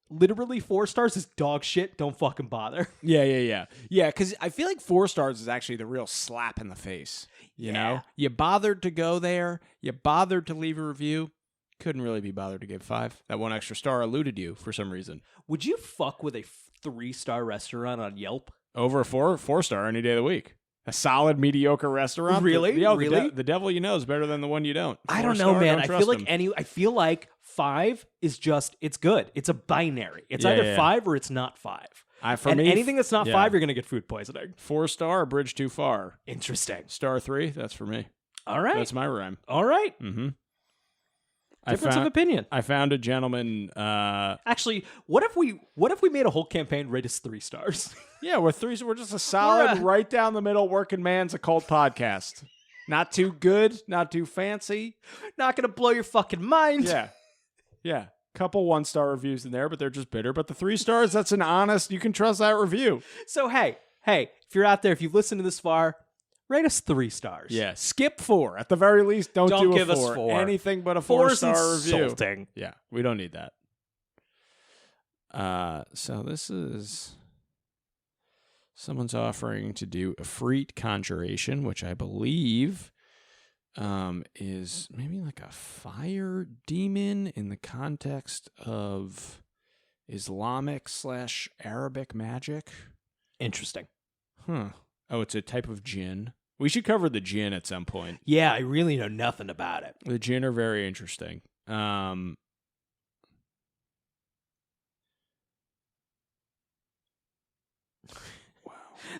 Speaker 2: Literally 4 stars is dog shit. Don't fucking bother.
Speaker 1: Yeah, because I feel like 4 stars is actually the real slap in the face. You know? You bothered to go there. You bothered to leave a review. Couldn't really be bothered to give 5. That 1 extra star eluded you for some reason.
Speaker 2: Would you fuck with a 3-star restaurant on Yelp?
Speaker 1: Over a 4-star any day of the week. A solid, mediocre restaurant.
Speaker 2: Really? Really?
Speaker 1: The devil you know is better than the one you don't.
Speaker 2: I don't know, man. I feel like 5 is just, it's good. It's a binary. It's either 5 or it's not 5. Anything that's not 5, you're going to get food poisoning.
Speaker 1: 4-star, a bridge too far.
Speaker 2: Interesting.
Speaker 1: Star 3, that's for me.
Speaker 2: All right.
Speaker 1: That's my rhyme.
Speaker 2: All right.
Speaker 1: Mm-hmm.
Speaker 2: Difference of opinion.
Speaker 1: I found a gentleman.
Speaker 2: Actually, what if we made a whole campaign rate as 3 stars?
Speaker 1: Yeah, we're just a solid, right down the middle, working man's occult podcast.
Speaker 3: Not too good, not too fancy.
Speaker 2: Not gonna blow your fucking mind.
Speaker 3: Yeah. Couple 1-star reviews in there, but they're just bitter. But the 3 stars, that's an honest, you can trust that review.
Speaker 2: So hey, if you're out there, if you've listened to this far, rate us 3 stars.
Speaker 3: Yeah, skip 4. At the very least, don't do
Speaker 2: give
Speaker 3: a 4.
Speaker 2: us 4.
Speaker 3: Anything but a
Speaker 2: 4-star
Speaker 3: review.
Speaker 2: Insulting.
Speaker 3: Yeah, we don't need that. So this is... Someone's offering to do a free conjuration, which I believe... is maybe like a fire demon in the context of Islamic/Arabic magic.
Speaker 2: Interesting.
Speaker 3: Huh. Oh, it's a type of jinn. We should cover the jinn at some point.
Speaker 2: Yeah, I really know nothing about it.
Speaker 3: The jinn are very interesting. Wow.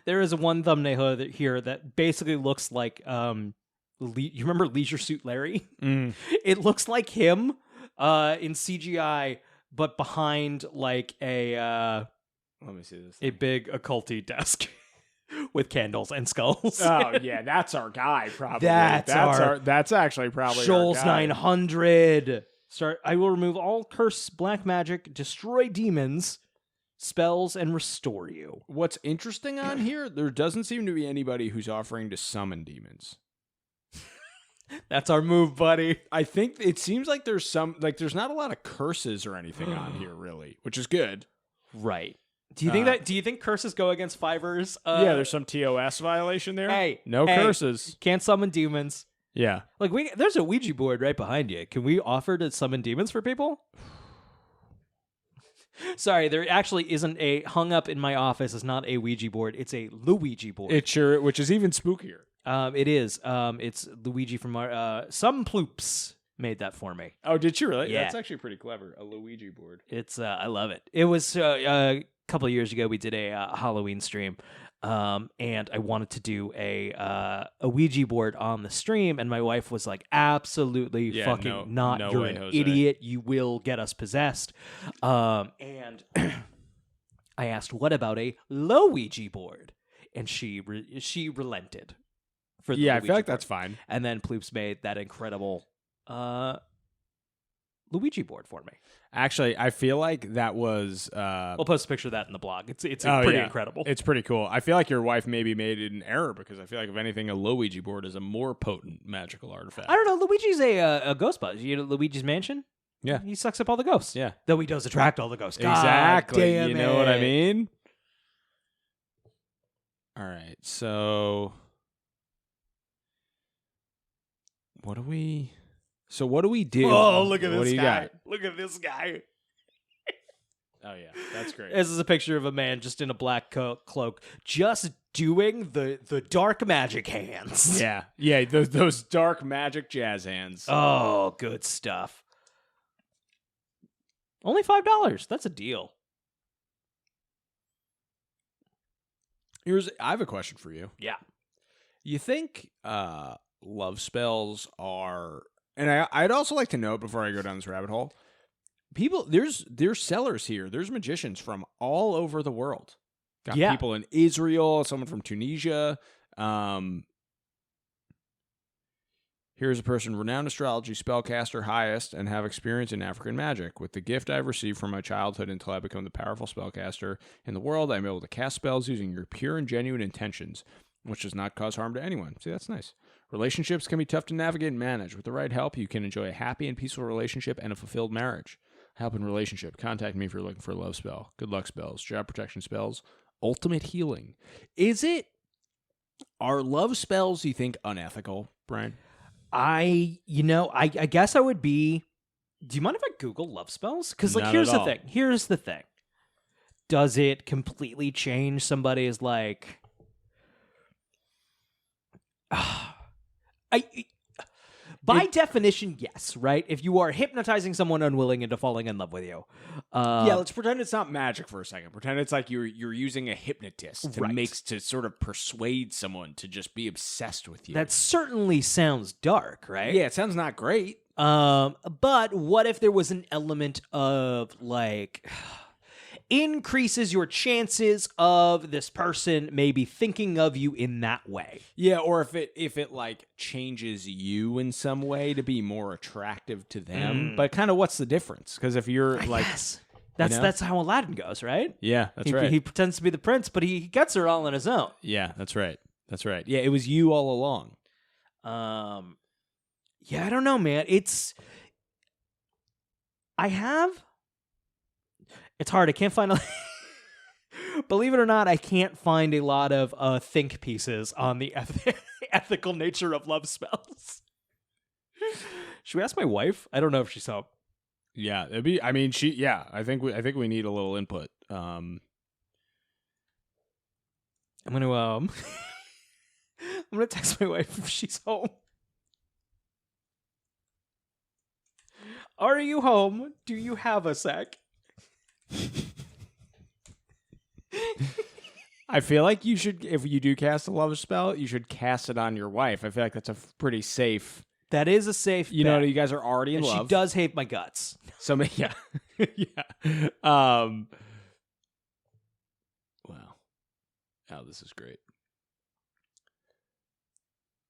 Speaker 2: There is one thumbnail here that basically looks like you remember Leisure Suit Larry? It looks like him in CGI, but behind like a
Speaker 3: let me see this.
Speaker 2: A big occulty desk with candles and skulls.
Speaker 3: Oh yeah, that's our guy probably.
Speaker 2: That's
Speaker 3: actually probably
Speaker 2: Shoals
Speaker 3: our guy.
Speaker 2: 900. I will remove all curse, black magic, destroy demons, spells, and restore you.
Speaker 3: What's interesting on here, there doesn't seem to be anybody who's offering to summon demons.
Speaker 2: That's our move, buddy.
Speaker 3: I think it seems like there's there's not a lot of curses or anything on here, really, which is good.
Speaker 2: Right. Do you think curses go against Fivers?
Speaker 3: Yeah, there's some TOS violation there.
Speaker 2: Hey,
Speaker 3: curses.
Speaker 2: Can't summon demons.
Speaker 3: Yeah.
Speaker 2: Like there's a Ouija board right behind you. Can we offer to summon demons for people? Sorry, there actually isn't a hung up in my office. It's not a Ouija board. It's a Luigi board.
Speaker 3: It sure, which is even spookier.
Speaker 2: It is. It's Luigi from our some ploops made that for me.
Speaker 3: Oh, did you really?
Speaker 2: Yeah.
Speaker 3: That's actually pretty clever. A Luigi board.
Speaker 2: It's I love it. It was a couple of years ago we did a Halloween stream. And I wanted to do a Ouija board on the stream, and my wife was like, absolutely fucking not.
Speaker 3: No
Speaker 2: You're
Speaker 3: way,
Speaker 2: an
Speaker 3: Jose.
Speaker 2: idiot. You will get us possessed. And I asked, what about a low Ouija board? And she relented. For the
Speaker 3: I
Speaker 2: Ouija
Speaker 3: feel like
Speaker 2: board.
Speaker 3: that's fine.
Speaker 2: And then Ploops made that incredible Luigi board for me.
Speaker 3: Actually, I feel like that was...
Speaker 2: We'll post a picture of that in the blog. It's pretty incredible.
Speaker 3: It's pretty cool. I feel like your wife maybe made an error because I feel like, if anything, a Luigi board is a more potent magical artifact.
Speaker 2: I don't know. Luigi's a ghost buzz. You know Luigi's Mansion?
Speaker 3: Yeah.
Speaker 2: He sucks up all the ghosts.
Speaker 3: Yeah.
Speaker 2: Though he does attract all the ghosts.
Speaker 3: Exactly.
Speaker 2: God damn
Speaker 3: you know what I
Speaker 2: it.
Speaker 3: mean? All right. So... What do we do?
Speaker 2: Oh, look at
Speaker 3: What
Speaker 2: this
Speaker 3: do you
Speaker 2: guy.
Speaker 3: got?
Speaker 2: Look at this guy.
Speaker 3: Oh, yeah. That's great.
Speaker 2: This is a picture of a man just in a black cloak, just doing the dark magic hands.
Speaker 3: Yeah. Yeah, those dark magic jazz hands.
Speaker 2: Oh, good stuff. Only $5. That's a deal.
Speaker 3: I have a question for you.
Speaker 2: Yeah.
Speaker 3: You think love spells are... And I'd also like to know, before I go down this rabbit hole, there's sellers here. There's magicians from all over the world. Got people in Israel, someone from Tunisia. Here's a person, renowned astrology spellcaster, highest, and have experience in African magic. With the gift I've received from my childhood until I become the powerful spellcaster in the world, I'm able to cast spells using your pure and genuine intentions, which does not cause harm to anyone. See, that's nice. Relationships can be tough to navigate and manage. With the right help, you can enjoy a happy and peaceful relationship and a fulfilled marriage. Help in relationship. Contact me if you're looking for a love spell. Good luck spells. Job protection spells. Ultimate healing. Are love spells, you think, unethical, Brian?
Speaker 2: I guess I would be... Do you mind if I Google love spells? Because,
Speaker 3: Not
Speaker 2: here's
Speaker 3: at
Speaker 2: the
Speaker 3: all.
Speaker 2: thing. Here's the thing. Does it completely change somebody's, By definition, yes, right? If you are hypnotizing someone unwilling into falling in love with you.
Speaker 3: Let's pretend it's not magic for a second. Pretend it's like you're using a hypnotist to sort of persuade someone to just be obsessed with you.
Speaker 2: That certainly sounds dark, right?
Speaker 3: Yeah, it sounds not great.
Speaker 2: But what if there was an element of increases your chances of this person maybe thinking of you in that way.
Speaker 3: Yeah, or if it like changes you in some way to be more attractive to them. But kind of what's the difference? Because if you're like,
Speaker 2: that's how Aladdin goes, right?
Speaker 3: Yeah, that's right.
Speaker 2: He pretends to be the prince, but he gets her all on his own.
Speaker 3: Yeah, that's right. That's right. Yeah, it was you all along.
Speaker 2: Yeah, I don't know, man. It's hard. I can't find believe it or not, I can't find a lot of think pieces on the ethical nature of love spells. Should we ask my wife? I don't know if she saw.
Speaker 3: Yeah, it'd be. I mean, she. Yeah, I think we need a little input.
Speaker 2: I'm gonna text my wife if she's home. Are you home? Do you have a sec?
Speaker 3: I feel like you should, if you do cast a love spell, you should cast it on your wife. I feel like that's a pretty safe.
Speaker 2: That is a safe.
Speaker 3: You know, you guys are already in love.
Speaker 2: She does hate my guts.
Speaker 3: So yeah, yeah. Wow. Oh, this is great.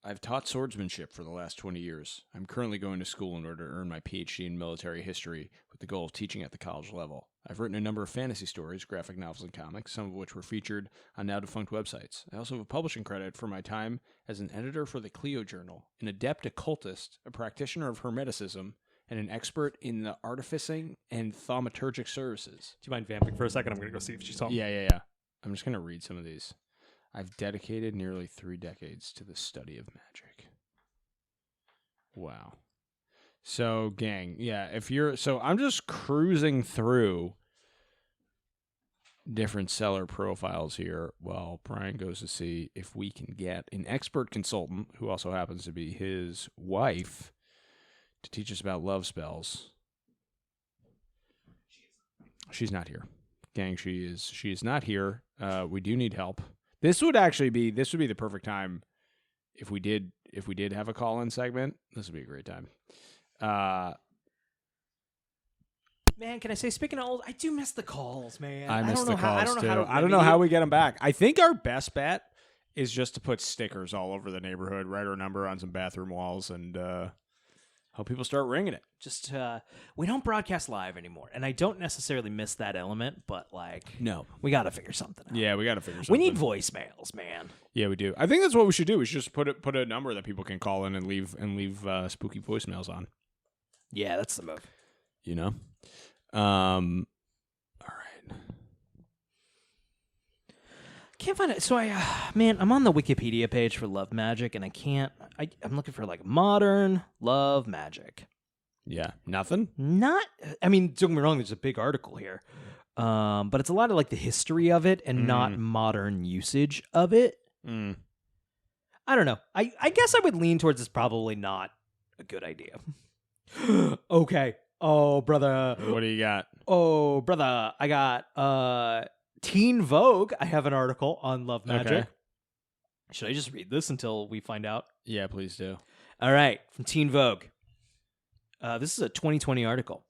Speaker 3: I've taught swordsmanship for the last 20 years. I'm currently going to school in order to earn my PhD in military history with the goal of teaching at the college level. I've written a number of fantasy stories, graphic novels, and comics, some of which were featured on now-defunct websites. I also have a publishing credit for my time as an editor for the Clio Journal, an adept occultist, a practitioner of hermeticism, and an expert in the artificing and thaumaturgic services.
Speaker 2: Do you mind vamping for a second? I'm going to go see if she's home.
Speaker 3: Yeah. I'm just going to read some of these. I've dedicated nearly 3 decades to the study of magic. Wow. So, gang, yeah, I'm just cruising through different seller profiles here while Brian goes to see if we can get an expert consultant, who also happens to be his wife, to teach us about love spells. She's not here. Gang, she is not here. We do need help. This would be the perfect time if we did have a call-in segment. This would be a great time.
Speaker 2: Man, can I say, speaking of old, I do miss the calls, man.
Speaker 3: I miss the calls too. I don't know how we get them back. I think our best bet is just to put stickers all over the neighborhood, write our number on some bathroom walls, and hope people start ringing it.
Speaker 2: Just we don't broadcast live anymore, and I don't necessarily miss that element, but
Speaker 3: no,
Speaker 2: we got to figure something out.
Speaker 3: Yeah, we got to figure something.
Speaker 2: We need voicemails, man.
Speaker 3: Yeah, we do. I think that's what we should do. We should just put a number that people can call in and leave spooky voicemails on.
Speaker 2: Yeah, that's the move.
Speaker 3: You know. All right.
Speaker 2: Can't find it. So I'm on the Wikipedia page for love magic, and I'm looking for modern love magic.
Speaker 3: Yeah, nothing.
Speaker 2: Don't get me wrong. There's a big article here, but it's a lot of the history of it and not modern usage of it. I don't know. I guess I would lean towards it's probably not a good idea. Okay. Oh, brother.
Speaker 3: What do you got?
Speaker 2: Oh, brother. I got Teen Vogue. I have an article on love magic.
Speaker 3: Okay.
Speaker 2: Should I just read this until we find out?
Speaker 3: Yeah, please do.
Speaker 2: All right. From Teen Vogue. This is a 2020 article.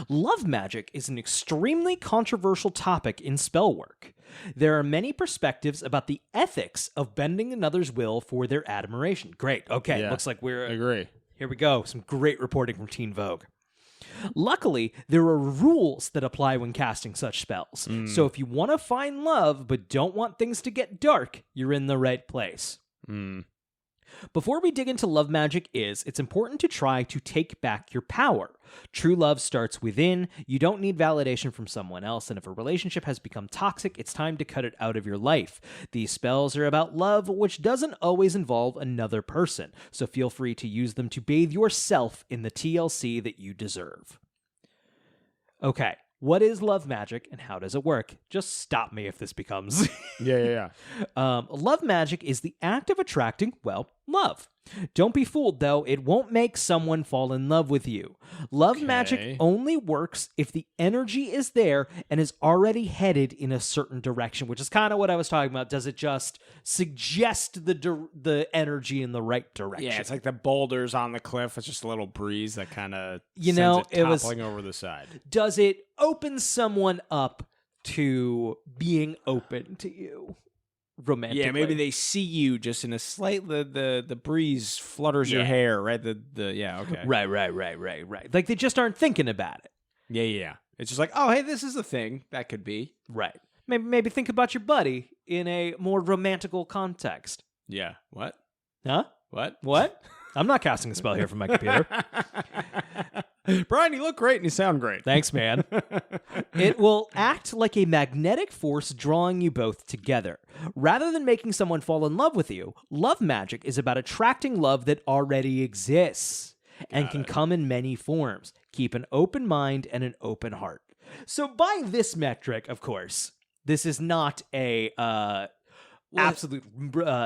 Speaker 2: Love magic is an extremely controversial topic in spell work. There are many perspectives about the ethics of bending another's will for their admiration. Great. Okay.
Speaker 3: Yeah,
Speaker 2: looks like
Speaker 3: I agree.
Speaker 2: Here we go. Some great reporting from Teen Vogue. Luckily, there are rules that apply when casting such spells. So if you want to find love but don't want things to get dark, you're in the right place. Before we dig into love magic it's important to try to take back your power. True love starts within. You don't need validation from someone else, and if a relationship has become toxic, it's time to cut it out of your life. These spells are about love, which doesn't always involve another person, so feel free to use them to bathe yourself in the TLC that you deserve. Okay, what is love magic and how does it work? Just stop me if this becomes...
Speaker 3: Yeah.
Speaker 2: Love magic is the act of attracting, love. Don't be fooled, though. It won't make someone fall in love with you. Love magic only works if the energy is there and is already headed in a certain direction, which is kind of what I was talking about. Does it just suggest the energy in the right direction?
Speaker 3: Yeah, it's like the boulders on the cliff. It's just a little breeze that kind of
Speaker 2: it was
Speaker 3: toppling over the side.
Speaker 2: Does it open someone up to being open to you romantically.
Speaker 3: Yeah, maybe they see you just in a slight the breeze flutters your hair, right? Okay.
Speaker 2: Right. Like they just aren't thinking about it.
Speaker 3: Yeah. It's just like, oh, hey, this is a thing that could be.
Speaker 2: Right. Maybe think about your buddy in a more romantical context.
Speaker 3: Yeah. What?
Speaker 2: Huh?
Speaker 3: What?
Speaker 2: I'm not casting a spell here from my computer.
Speaker 3: Brian, you look great and you sound great.
Speaker 2: Thanks, man. It will act like a magnetic force drawing you both together. Rather than making someone fall in love with you, love magic is about attracting love that already exists and can come in many forms. Keep an open mind and an open heart. So by this metric, of course, this is not a absolute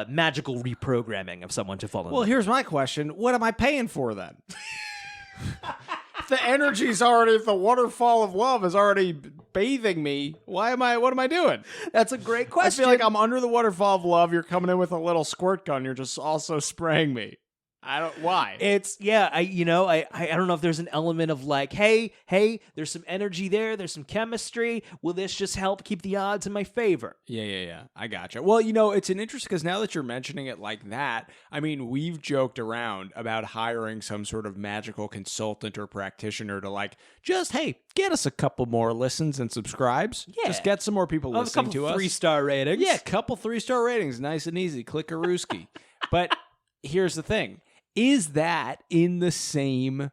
Speaker 2: magical reprogramming of someone to fall in love.
Speaker 3: Well, here's my question. What am I paying for then? The energy's already, the waterfall of love is already bathing me. What am I doing?
Speaker 2: That's a great question.
Speaker 3: I feel like I'm under the waterfall of love. You're coming in with a little squirt gun. You're just also spraying me. Why?
Speaker 2: It's, I don't know if there's an element of like, hey, there's some energy there. There's some chemistry. Will this just help keep the odds in my favor?
Speaker 3: Yeah. I gotcha. Well, it's an interest because now that you're mentioning it like that, I mean, we've joked around about hiring some sort of magical consultant or practitioner to get us a couple more listens and subscribes.
Speaker 2: Yeah.
Speaker 3: Just get some more people listening to us.
Speaker 2: 3-star ratings.
Speaker 3: Yeah, couple 3-star ratings. Nice and easy. Click-a-rooski. But here's the thing. Is that in the same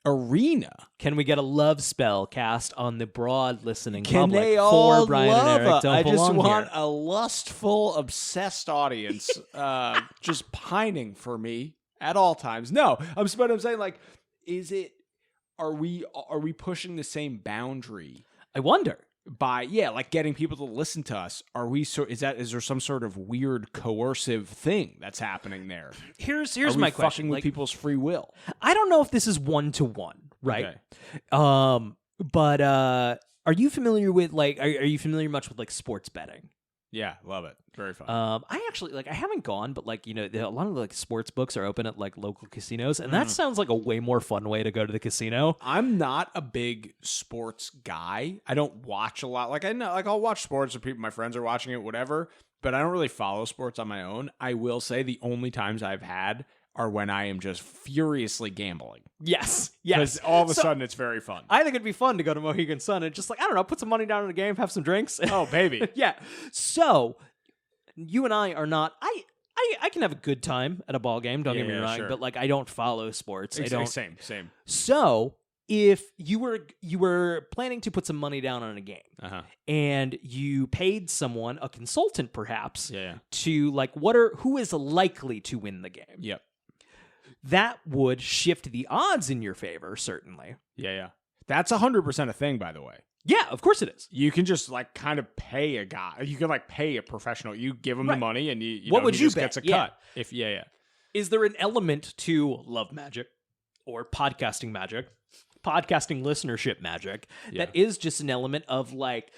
Speaker 3: arena?
Speaker 2: Can we get a love spell cast on the broad listening
Speaker 3: Can
Speaker 2: public
Speaker 3: they all
Speaker 2: for Brian
Speaker 3: love
Speaker 2: and Eric? Don't
Speaker 3: I just
Speaker 2: belong
Speaker 3: want
Speaker 2: here?
Speaker 3: a lustful, obsessed audience just pining for me at all times. No, I'm saying, like, are we pushing the same boundary?
Speaker 2: I wonder.
Speaker 3: By getting people to listen to us, is there some sort of weird coercive thing that's happening there?
Speaker 2: Here's
Speaker 3: are
Speaker 2: my
Speaker 3: we
Speaker 2: question:
Speaker 3: fucking with people's free will?
Speaker 2: I don't know if this is 1-to-1, right?
Speaker 3: Okay.
Speaker 2: But are you familiar with are you familiar much with sports betting?
Speaker 3: Yeah, love it. Very fun.
Speaker 2: I actually I haven't gone, but a lot of sports books are open at local casinos, and that sounds like a way more fun way to go to the casino.
Speaker 3: I'm not a big sports guy. I don't watch a lot. I'll watch sports if my friends are watching it, whatever. But I don't really follow sports on my own. I will say the only times I've had are when I am just furiously gambling.
Speaker 2: Yes.
Speaker 3: Because all of a sudden it's very fun.
Speaker 2: I think it'd be fun to go to Mohegan Sun and just I don't know, put some money down in a game, have some drinks.
Speaker 3: Oh, baby.
Speaker 2: Yeah. So you and I are not. I can have a good time at a ball game. Don't get me wrong,
Speaker 3: sure.
Speaker 2: but I don't follow sports. I don't.
Speaker 3: Same.
Speaker 2: So if you were planning to put some money down on a game, and you paid someone, a consultant perhaps, to who is likely to win the game.
Speaker 3: Yep.
Speaker 2: That would shift the odds in your favor, certainly.
Speaker 3: Yeah. That's 100% a thing, by the way.
Speaker 2: Yeah, of course it is.
Speaker 3: You can just kind of pay a guy. You can pay a professional. You give him the money, and
Speaker 2: what would
Speaker 3: he
Speaker 2: you
Speaker 3: just
Speaker 2: bet?
Speaker 3: gets a cut.
Speaker 2: Is there an element to love magic or podcasting magic, podcasting listenership magic that is just an element of like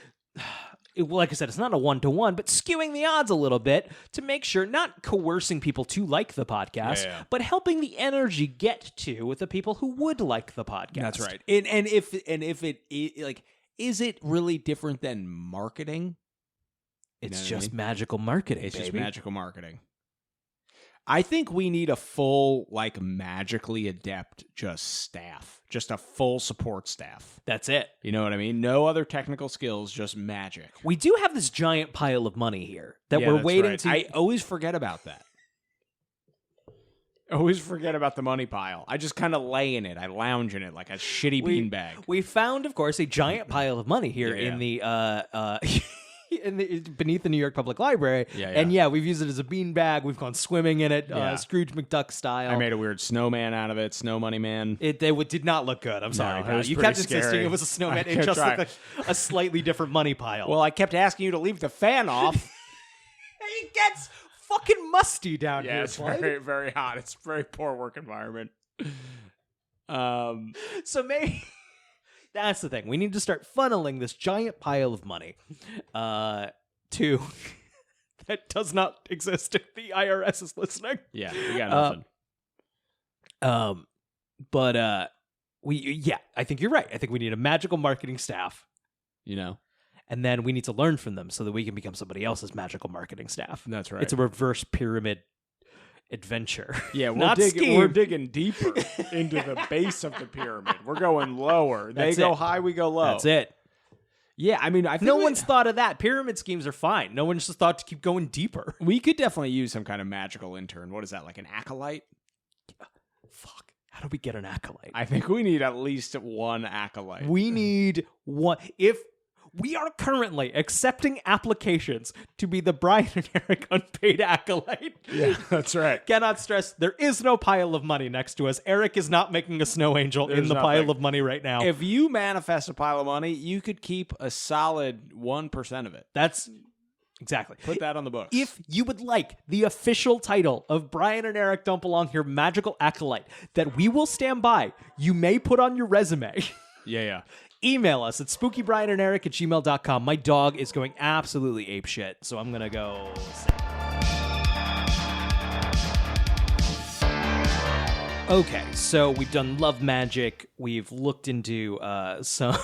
Speaker 2: I said, it's not a 1-to-1, but skewing the odds a little bit to make sure, not coercing people to like the podcast, but helping the energy get to the people who would like the podcast.
Speaker 3: That's right. And if is it really different than marketing?
Speaker 2: It's just magical marketing.
Speaker 3: It's just magical marketing. I think we need a full, magically adept staff. Just a full support staff.
Speaker 2: That's it.
Speaker 3: You know what I mean? No other technical skills, just magic.
Speaker 2: We do have this giant pile of money here that we're waiting to...
Speaker 3: I always forget about that. Always forget about the money pile. I just kind of lay in it. I lounge in it like a shitty beanbag.
Speaker 2: We found, of course, a giant pile of money here in the... beneath the New York Public Library. And we've used it as a beanbag. We've gone swimming in it, Scrooge McDuck style.
Speaker 3: I made a weird snowman out of it, Snow Money Man.
Speaker 2: It did not look good. I'm sorry.
Speaker 3: No,
Speaker 2: you kept insisting it was a snowman. It just looked like a slightly different money pile.
Speaker 3: Well, I kept asking you to leave the fan off.
Speaker 2: It gets fucking musty down here.
Speaker 3: Yeah, it's very, very hot. It's a very poor work environment.
Speaker 2: So maybe... That's the thing. We need to start funneling this giant pile of money to that does not exist if the IRS is listening.
Speaker 3: Yeah, we got nothing.
Speaker 2: But I think you're right. I think we need a magical marketing staff. and then we need to learn from them so that we can become somebody else's magical marketing staff.
Speaker 3: That's right.
Speaker 2: It's a reverse pyramid adventure.
Speaker 3: Yeah,
Speaker 2: Not scheme.
Speaker 3: we're digging deeper into the base of the pyramid. We're going lower. They go high, we go low.
Speaker 2: That's it.
Speaker 3: Yeah, I mean, I think
Speaker 2: no one's thought of that. Pyramid schemes are fine. No one's just thought to keep going deeper.
Speaker 3: We could definitely use some kind of magical intern. What is that, like an acolyte?
Speaker 2: Fuck. How do we get an acolyte?
Speaker 3: I think we need at least one acolyte.
Speaker 2: We need one. If we are currently accepting applications to be the Brian and Eric unpaid acolyte.
Speaker 3: Yeah, that's right.
Speaker 2: Cannot stress, there is no pile of money next to us. Eric is not making a snow angel in the pile of money right now.
Speaker 3: If you manifest a pile of money, you could keep a solid 1% of it.
Speaker 2: That's exactly.
Speaker 3: Put that on the books.
Speaker 2: If you would like the official title of Brian and Eric Don't Belong Here Magical Acolyte that we will stand by, you may put on your resume.
Speaker 3: Yeah.
Speaker 2: Email us at spookybriananderic@gmail.com. My dog is going absolutely apeshit, so I'm going to go say. Okay, so we've done love magic. We've looked into some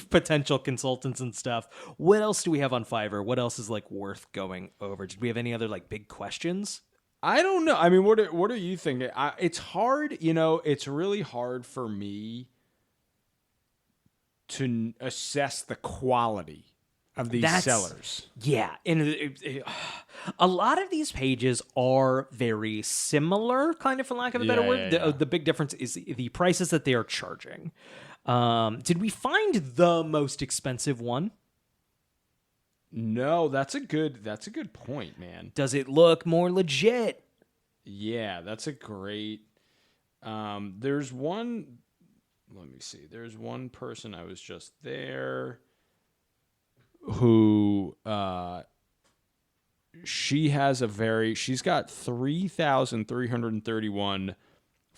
Speaker 2: potential consultants and stuff. What else do we have on Fiverr? What else is like worth going over? Did we have any other like big questions?
Speaker 3: I don't know. I mean, what are you thinking? It's hard, it's really hard for me to assess the quality of these sellers.
Speaker 2: Yeah, and a lot of these pages are very similar, kind of, for lack of a better word.
Speaker 3: Yeah.
Speaker 2: The big difference is the prices that they are charging. Did we find the most expensive one?
Speaker 3: No, that's a good point, man.
Speaker 2: Does it look more legit?
Speaker 3: Yeah, that's a great. There's one. Let me see. There's one person I was just there who she's got 3,331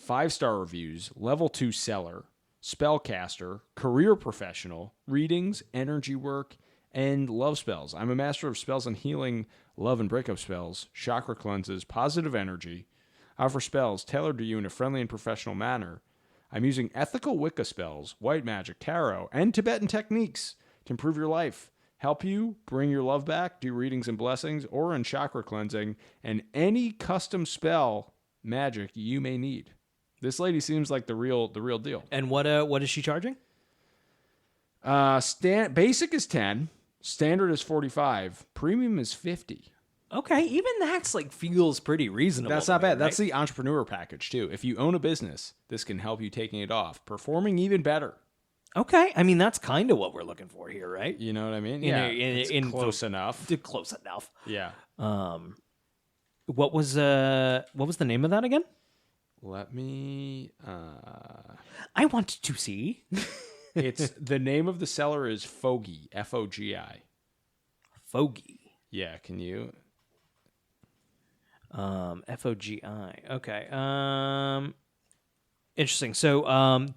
Speaker 3: 5-star reviews, level 2 seller, spellcaster, career professional, readings, energy work, and love spells. I'm a master of spells and healing, love and breakup spells, chakra cleanses, positive energy. I offer spells tailored to you in a friendly and professional manner. I'm using ethical Wicca spells, white magic, tarot, and Tibetan techniques to improve your life, help you bring your love back, do readings and blessings, or in chakra cleansing, and any custom spell magic you may need. This lady seems like the real deal.
Speaker 2: And what is she charging?
Speaker 3: Basic is 10, standard is 45, premium is 50.
Speaker 2: Okay, even that's like feels pretty reasonable.
Speaker 3: That's not bad.
Speaker 2: Right?
Speaker 3: That's the entrepreneur package too. If you own a business, this can help you taking it off, performing even better.
Speaker 2: Okay, I mean that's kind of what we're looking for here, right?
Speaker 3: You know what I mean?
Speaker 2: In
Speaker 3: close enough.
Speaker 2: Close enough.
Speaker 3: Yeah.
Speaker 2: What was the name of that again?
Speaker 3: Let me.
Speaker 2: I want to see.
Speaker 3: It's the name of the seller is Fogi, Fogi.
Speaker 2: Fogi.
Speaker 3: Yeah. Can you?
Speaker 2: Fogi. Okay. Interesting. So,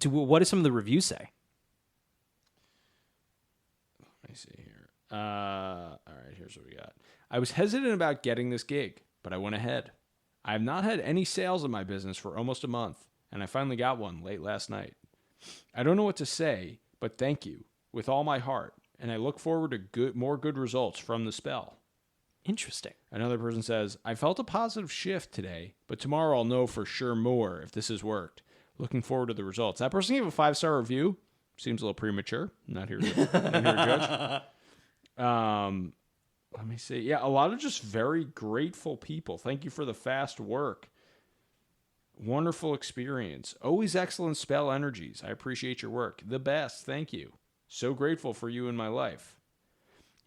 Speaker 2: what do some of the reviews say?
Speaker 3: Let me see here. All right. Here's what we got. I was hesitant about getting this gig, but I went ahead. I have not had any sales in my business for almost a month, and I finally got one late last night. I don't know what to say, but thank you with all my heart, and I look forward to more good results from the spell.
Speaker 2: Interesting.
Speaker 3: Another person says, I felt a positive shift today, but tomorrow I'll know for sure more if this has worked. Looking forward to the results. That person gave a 5-star review. Seems a little premature. Not here to judge. Let me see. Yeah, a lot of just very grateful people. Thank you for the fast work. Wonderful experience. Always excellent spell energies. I appreciate your work. The best. Thank you. So grateful for you in my life.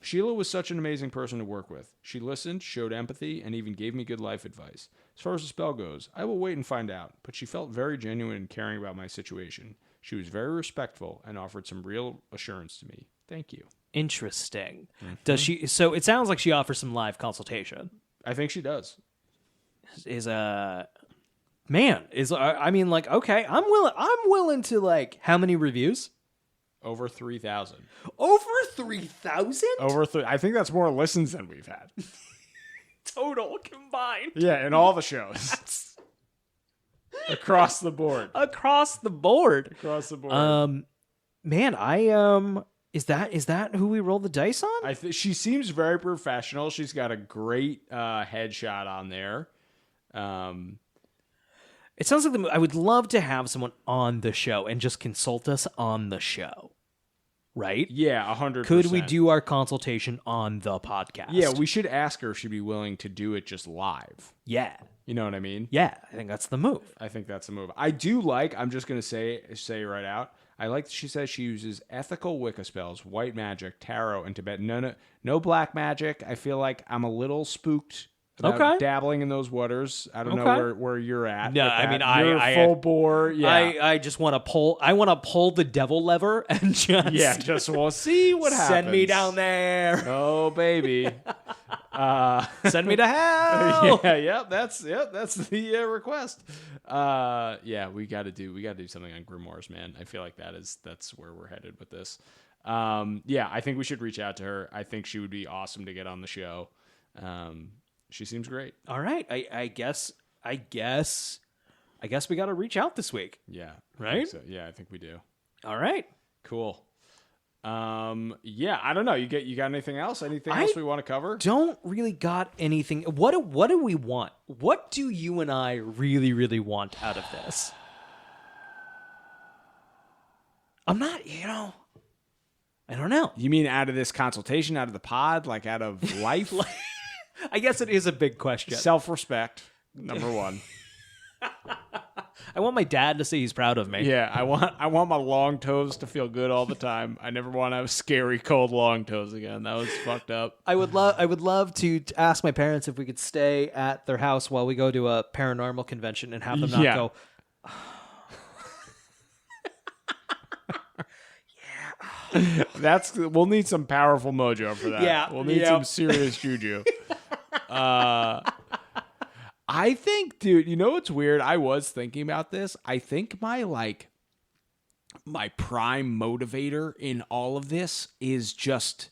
Speaker 3: Sheila was such an amazing person to work with. She listened, showed empathy, and even gave me good life advice. As far as the spell goes, I will wait and find out, but she felt very genuine and caring about my situation. She was very respectful and offered some real assurance to me. Thank you.
Speaker 2: Interesting. Mm-hmm. Does she? So it sounds like she offers some live consultation.
Speaker 3: I think she does.
Speaker 2: I mean, like, okay, I'm willing to, like, how many reviews?
Speaker 3: Over 3,000.
Speaker 2: Over 3,000?
Speaker 3: I think that's more listens than we've had.
Speaker 2: Total combined.
Speaker 3: Yeah, in all the shows. Across the board.
Speaker 2: Across the board.
Speaker 3: Man,
Speaker 2: Is that who we roll the dice on?
Speaker 3: She seems very professional. She's got a great headshot on there.
Speaker 2: It sounds like I would love to have someone on the show and just consult us on the show. Right?
Speaker 3: Yeah, 100%.
Speaker 2: Could we do our consultation on the podcast?
Speaker 3: Yeah, we should ask her if she'd be willing to do it just live.
Speaker 2: Yeah.
Speaker 3: You know what I mean?
Speaker 2: Yeah, I think that's the move.
Speaker 3: I'm just going to say right out, I like that she says she uses ethical Wicca spells, white magic, tarot, and Tibetan. No black magic. I feel like I'm a little spooked about dabbling in those waters. I don't know where you're at.
Speaker 2: No, I mean,
Speaker 3: you're full bore. Yeah.
Speaker 2: I just want to pull. I want to pull the devil lever and
Speaker 3: just we'll see what happens.
Speaker 2: Send me down there.
Speaker 3: Oh baby.
Speaker 2: Send me to hell.
Speaker 3: That's the request. We got to do something on grimoires, man. I feel like that's where we're headed with this. I think we should reach out to her. I think she would be awesome to get on the show. She seems great.
Speaker 2: All right. I guess we got to reach out this week.
Speaker 3: Yeah.
Speaker 2: Right?
Speaker 3: I think we do.
Speaker 2: All right.
Speaker 3: Cool. I don't know. You got anything else? Anything else we want to cover?
Speaker 2: Don't really got anything. What do we want? What do you and I really, really want out of this? I'm not, I don't know.
Speaker 3: You mean out of this consultation, out of the pod, like out of life?
Speaker 2: I guess it is a big question.
Speaker 3: Self-respect, number one.
Speaker 2: I want my dad to say he's proud of me.
Speaker 3: Yeah, I want my long toes to feel good all the time. I never want to have scary cold long toes again. That was fucked up.
Speaker 2: I would love to ask my parents if we could stay at their house while we go to a paranormal convention and have them not go.
Speaker 3: We'll need some powerful mojo for that.
Speaker 2: Yeah,
Speaker 3: we'll need some serious juju. I think, dude, you know what's weird? I was thinking about this. I think my prime motivator in all of this is just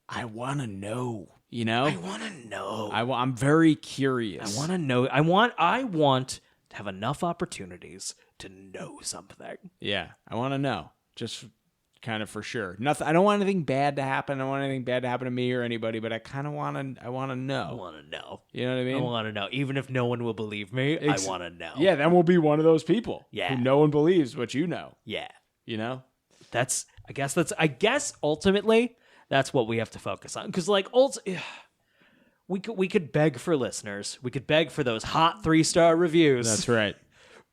Speaker 3: I want to know,
Speaker 2: I want to know.
Speaker 3: I'm very curious.
Speaker 2: I want to know. I want to have enough opportunities to know something.
Speaker 3: Yeah, I want to know. Just kind of for sure. Nothing. I don't want anything bad to happen. I don't want anything bad to happen to me or anybody. But I kind of want to. I want to know.
Speaker 2: I want to know.
Speaker 3: You know what I mean?
Speaker 2: I want to know. Even if no one will believe me, I want to know.
Speaker 3: Yeah, then we'll be one of those people.
Speaker 2: Yeah.
Speaker 3: Who no one believes, but you know.
Speaker 2: Yeah.
Speaker 3: You know.
Speaker 2: I guess ultimately that's what we have to focus on because we could beg for listeners. We could beg for those hot 3-star reviews.
Speaker 3: That's right.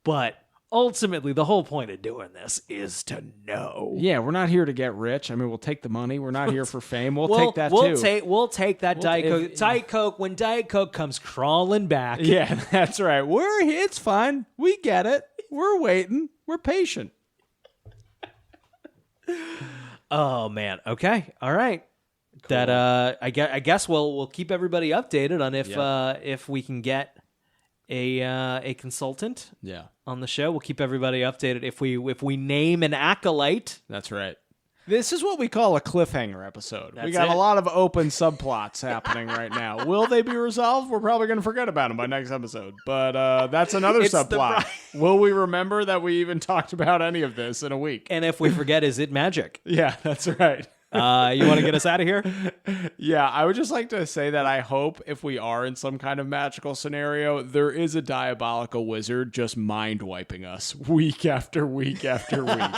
Speaker 2: But ultimately, the whole point of doing this is to know.
Speaker 3: Yeah, we're not here to get rich. I mean, we'll take the money. We're not here for fame. We'll take that too.
Speaker 2: We'll take that Diet Coke. Diet Coke when Diet Coke comes crawling back.
Speaker 3: Yeah, that's right. It's fine. We get it. We're waiting. We're patient.
Speaker 2: Oh man. Okay. All right. Cool. That I guess we'll keep everybody updated on if we can get a consultant on the show. We'll keep everybody updated if we name an acolyte.
Speaker 3: That's right. This is what we call a cliffhanger episode.
Speaker 2: That's
Speaker 3: we got
Speaker 2: it.
Speaker 3: a lot of open subplots happening right now. Will they be resolved? We're probably going to forget about them by next episode. But that's another subplot. Will we remember that we even talked about any of this in a week?
Speaker 2: And if we forget, is it magic?
Speaker 3: Yeah, that's right.
Speaker 2: You want to get us out of here?
Speaker 3: Yeah, I would just like to say that I hope if we are in some kind of magical scenario, there is a diabolical wizard just mind wiping us week after week after week.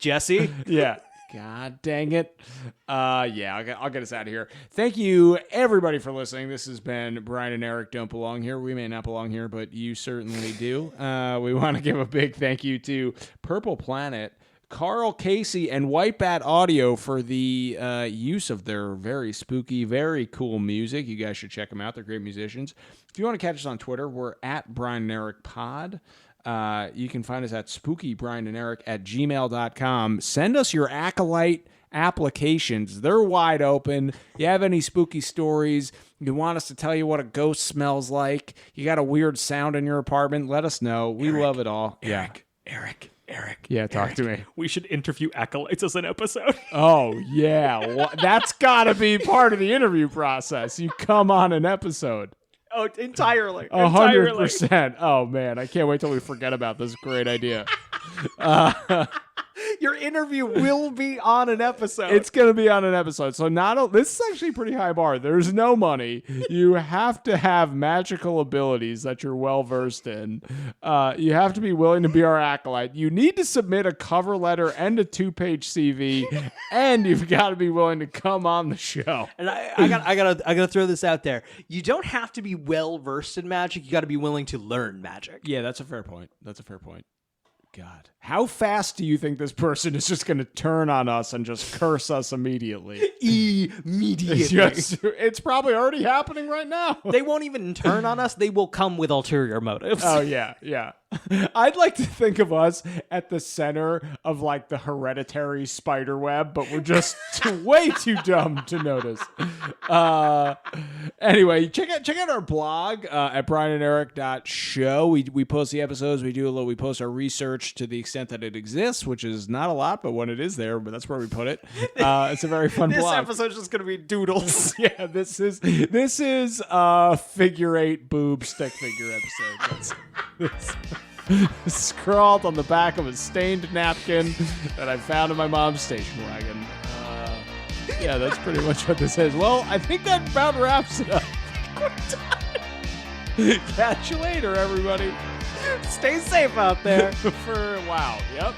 Speaker 2: Jesse?
Speaker 3: Yeah. God dang it. I'll get us out of here. Thank you, everybody, for listening. This has been Brian and Eric Don't Belong Here. We may not belong here, but you certainly do. We want to give a big thank you to Purple Planet, Carl Casey, and White Bat Audio for the use of their very spooky, very cool music. You guys should check them out. They're great musicians. If you want to catch us on Twitter, we're at brianandericpod. You can find us at spookybriananderic@gmail.com. Send us your acolyte applications. They're wide open. You have any spooky stories, you want us to tell you what a ghost smells like, you got a weird sound in your apartment, let us know. We love it all.
Speaker 2: Eric.
Speaker 3: Yeah, talk to me.
Speaker 2: We should interview acolytes as an episode.
Speaker 3: Oh, yeah. Well, that's got to be part of the interview process. You come on an episode.
Speaker 2: Oh, entirely.
Speaker 3: 100%. Oh, man. I can't wait till we forget about this great idea.
Speaker 2: You're Your interview will be on an episode.
Speaker 3: It's going to be on an episode. So this is actually a pretty high bar. There's no money. You have to have magical abilities that you're well versed in. You have to be willing to be our acolyte. You need to submit a cover letter and a 2-page CV, and you've got to be willing to come on the show.
Speaker 2: And I gotta throw this out there. You don't have to be well versed in magic. You got to be willing to learn magic.
Speaker 3: Yeah, that's a fair point. God. How fast do you think this person is just going to turn on us and just curse us immediately? It's probably already happening right now.
Speaker 2: They won't even turn on us. They will come with ulterior motives.
Speaker 3: Oh, yeah. I'd like to think of us at the center of like the hereditary spider web, but we're just way too dumb to notice. Anyway, check out our blog at brianandericpod.show. We post the episodes. We post our research to the extent that it exists, which is not a lot, but when it is there, but that's where we put it. It's a very fun blog.
Speaker 2: This episode's just gonna be doodles.
Speaker 3: Yeah, this is figure 8 boob stick figure episode. That's scrawled on the back of a stained napkin that I found in my mom's station wagon. Yeah, that's pretty much what this is. Well, I think that about wraps it up. Catch you later, everybody.
Speaker 2: Stay safe out there.
Speaker 3: Wow. Yep.